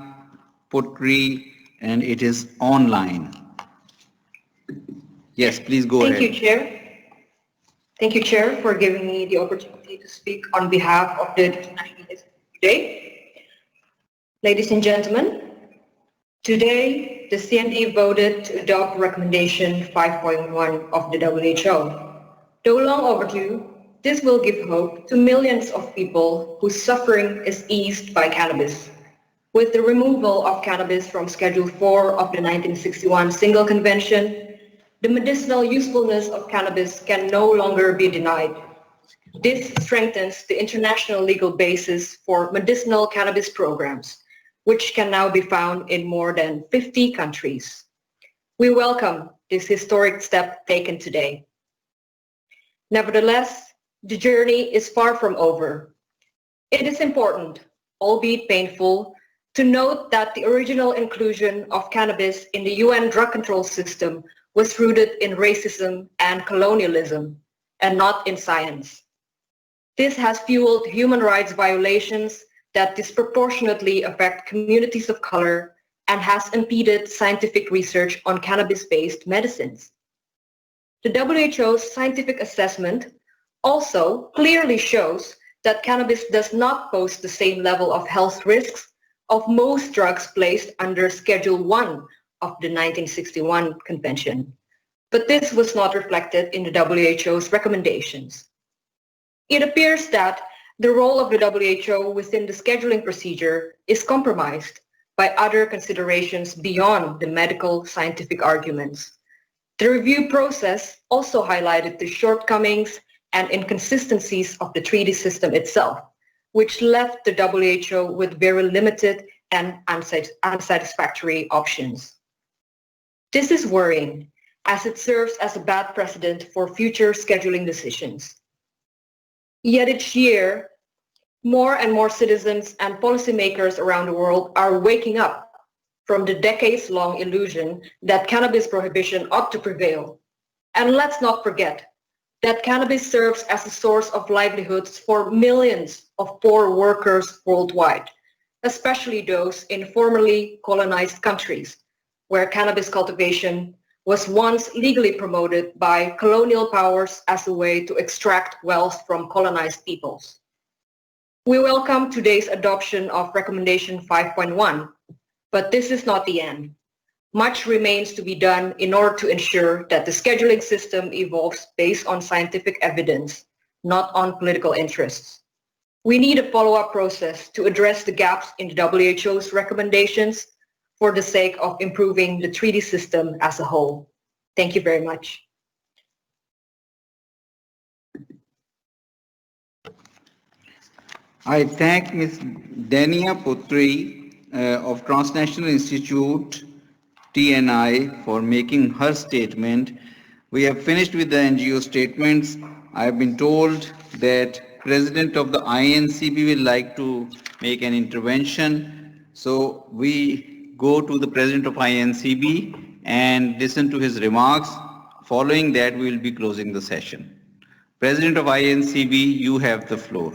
Putri, and it is online. Yes, please go ahead. Thank you, Chair. Thank you, Chair, for giving me the opportunity to speak on behalf of the International Institute today. Ladies and gentlemen, today the CND voted to adopt recommendation 5.1 of the WHO. Though long overdue, this will give hope to millions of people whose suffering is eased by cannabis. With the removal of cannabis from Schedule 4 of the 1961 Single Convention, the medicinal usefulness of cannabis can no longer be denied. This strengthens the international legal basis for medicinal cannabis programs, which can now be found in more than 50 countries. We welcome this historic step taken today. Nevertheless, the journey is far from over. It is important, albeit painful, to note that the original inclusion of cannabis in the UN drug control system was rooted in racism and colonialism, and not in science. This has fueled human rights violations that disproportionately affect communities of color and has impeded scientific research on cannabis-based medicines. The WHO's scientific assessment also clearly shows that cannabis does not pose the same level of health risks of most drugs placed under Schedule 1 of the 1961 Convention, but this was not reflected in the WHO's recommendations. It appears that the role of the WHO within the scheduling procedure is compromised by other considerations beyond the medical scientific arguments. The review process also highlighted the shortcomings and inconsistencies of the treaty system itself, which left the WHO with very limited and unsatisfactory options. This is worrying, as it serves as a bad precedent for future scheduling decisions. Yet each year, more and more citizens and policymakers around the world are waking up from the decades-long illusion that cannabis prohibition ought to prevail. And let's not forget that cannabis serves as a source of livelihoods for millions of poor workers worldwide, especially those in formerly colonized countries, where cannabis cultivation was once legally promoted by colonial powers as a way to extract wealth from colonized peoples. We welcome today's adoption of Recommendation 5.1, but this is not the end. Much remains to be done in order to ensure that the scheduling system evolves based on scientific evidence, not on political interests. We need a follow-up process to address the gaps in the WHO's recommendations for the sake of improving the treaty system as a whole. Thank you very much. I thank Ms. Denia Putri of Transnational Institute TNI for making her statement. We have finished with the NGO statements. I have been told that President of the INCB will like to make an intervention. So we go to the President of INCB and listen to his remarks. Following that, we will be closing the session. President of INCB, you have the floor.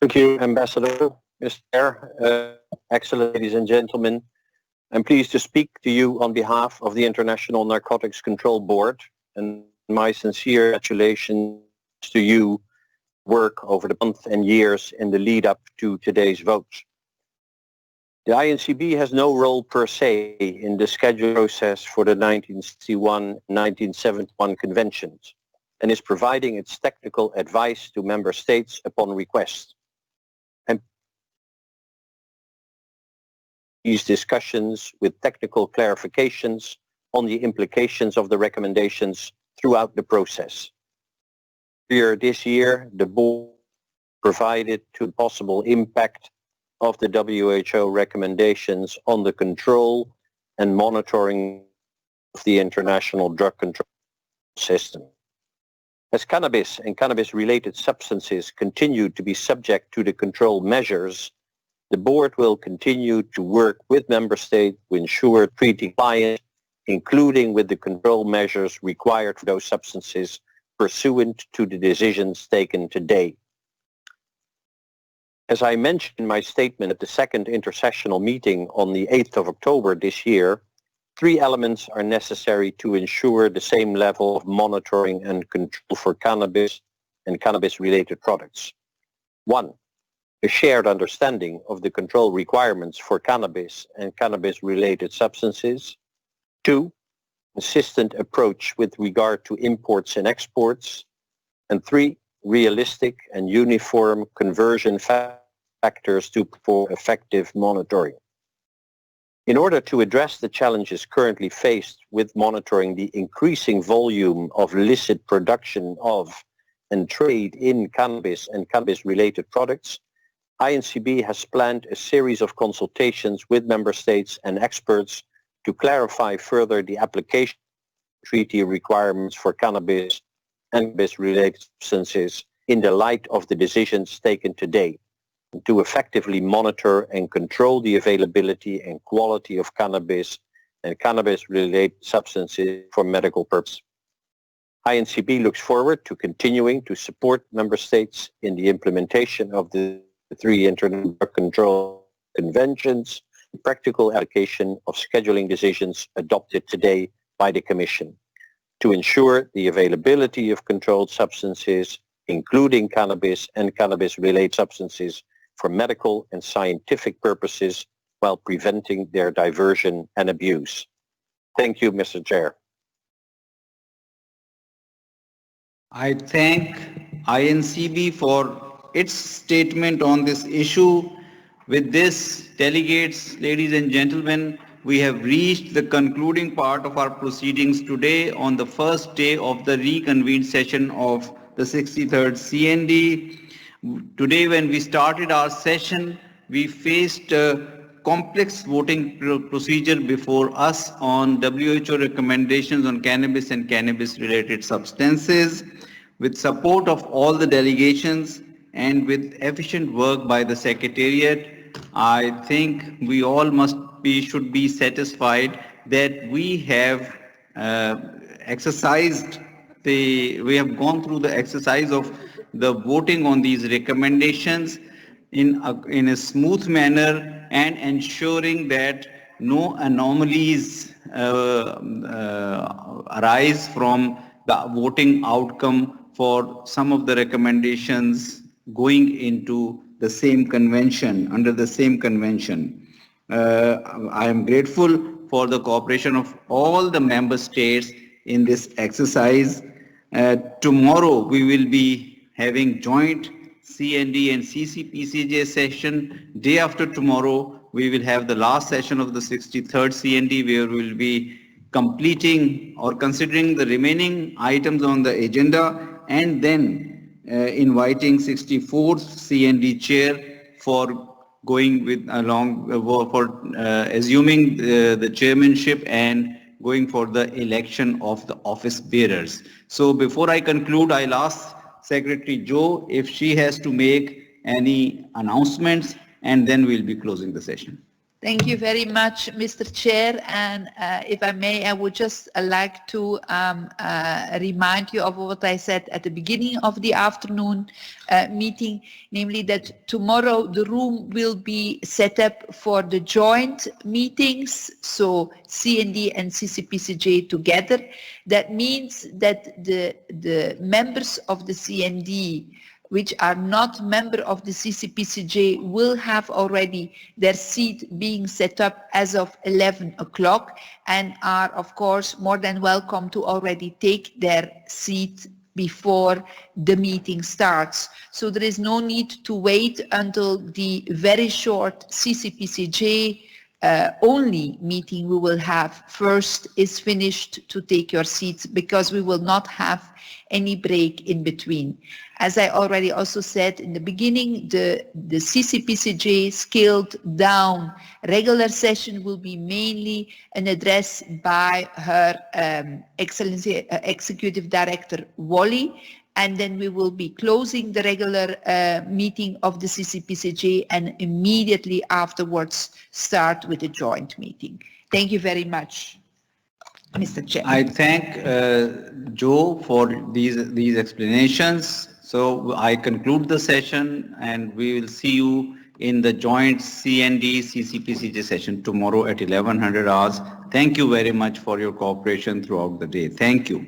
Thank you, Ambassador, Mr. Chair, excellent ladies and gentlemen. I'm pleased to speak to you on behalf of the International Narcotics Control Board, and my sincere congratulations to you work over the months and years in the lead up to today's vote. The INCB has no role per se in the schedule process for the 1961-1971 conventions and is providing its technical advice to member states upon request. And these discussions with technical clarifications on the implications of the recommendations throughout the process. Earlier this year, the board provided to the possible impact of the WHO recommendations on the control and monitoring of the international drug control system. As cannabis and cannabis-related substances continue to be subject to the control measures, the board will continue to work with member states to ensure treaty compliance, including with the control measures required for those substances pursuant to the decisions taken today. As I mentioned in my statement at the second intersessional meeting on the 8th of October this year, 3 elements are necessary to ensure the same level of monitoring and control for cannabis and cannabis-related products. 1, a shared understanding of the control requirements for cannabis and cannabis-related substances. 2, consistent approach with regard to imports and exports. And 3, realistic and uniform conversion factors for effective monitoring. In order to address the challenges currently faced with monitoring the increasing volume of illicit production of and trade in cannabis and cannabis-related products, Incb has planned a series of consultations with member states and experts to clarify further the application of treaty requirements for cannabis and cannabis-related substances in the light of the decisions taken today, to effectively monitor and control the availability and quality of cannabis and cannabis-related substances for medical purposes. Incb looks forward to continuing to support member states in the implementation of the 3 international drug control conventions, and practical application of scheduling decisions adopted today by the Commission, to ensure the availability of controlled substances, including cannabis and cannabis-related substances, for medical and scientific purposes while preventing their diversion and abuse. Thank you, Mr. Chair. I thank Incb for its statement on this issue. With this, delegates, ladies and gentlemen, we have reached the concluding part of our proceedings today on the first day of the reconvened session of the 63rd CND. Today, when we started our session, we faced a complex voting procedure before us on WHO recommendations on cannabis and cannabis-related substances. With support of all the delegations and with efficient work by the Secretariat, I think we all should be satisfied that we have we have gone through the exercise of the voting on these recommendations in a smooth manner and ensuring that no anomalies arise from the voting outcome for some of the recommendations going into the same convention, under the same convention. I am grateful for the cooperation of all the member states in this exercise. Tomorrow we will be having joint CND and CCPCJ session. Day after tomorrow, we will have the last session of the 63rd CND, where we will be completing or considering the remaining items on the agenda, and then inviting 64th CND chair for going with assuming the chairmanship and going for the election of the office bearers. So before I conclude, I'll ask Secretary Joe if she has to make any announcements, and then we'll be closing the session. Thank you very much, Mr. Chair. And if I may, I would just like to remind you of what I said at the beginning of the afternoon meeting, namely that tomorrow the room will be set up for the joint meetings, so CND and CCPCJ together. That means that the members of the CND which are not member of the CCPCJ will have already their seat being set up as of 11 o'clock and are of course more than welcome to already take their seat before the meeting starts. So there is no need to wait until the very short CCPCJ only meeting we will have first is finished to take your seats, because we will not have any break in between. As I already also said in the beginning, the CCPCJ scaled down regular session will be mainly an address by Her Excellency Executive Director Wally, and then we will be closing the regular meeting of the CCPCG and immediately afterwards start with a joint meeting. Thank you very much, Mr. Chair. I thank Joe for these explanations. So I conclude the session and we will see you in the joint CND CCPCG session tomorrow at 1100 hours. Thank you very much for your cooperation throughout the day. Thank you.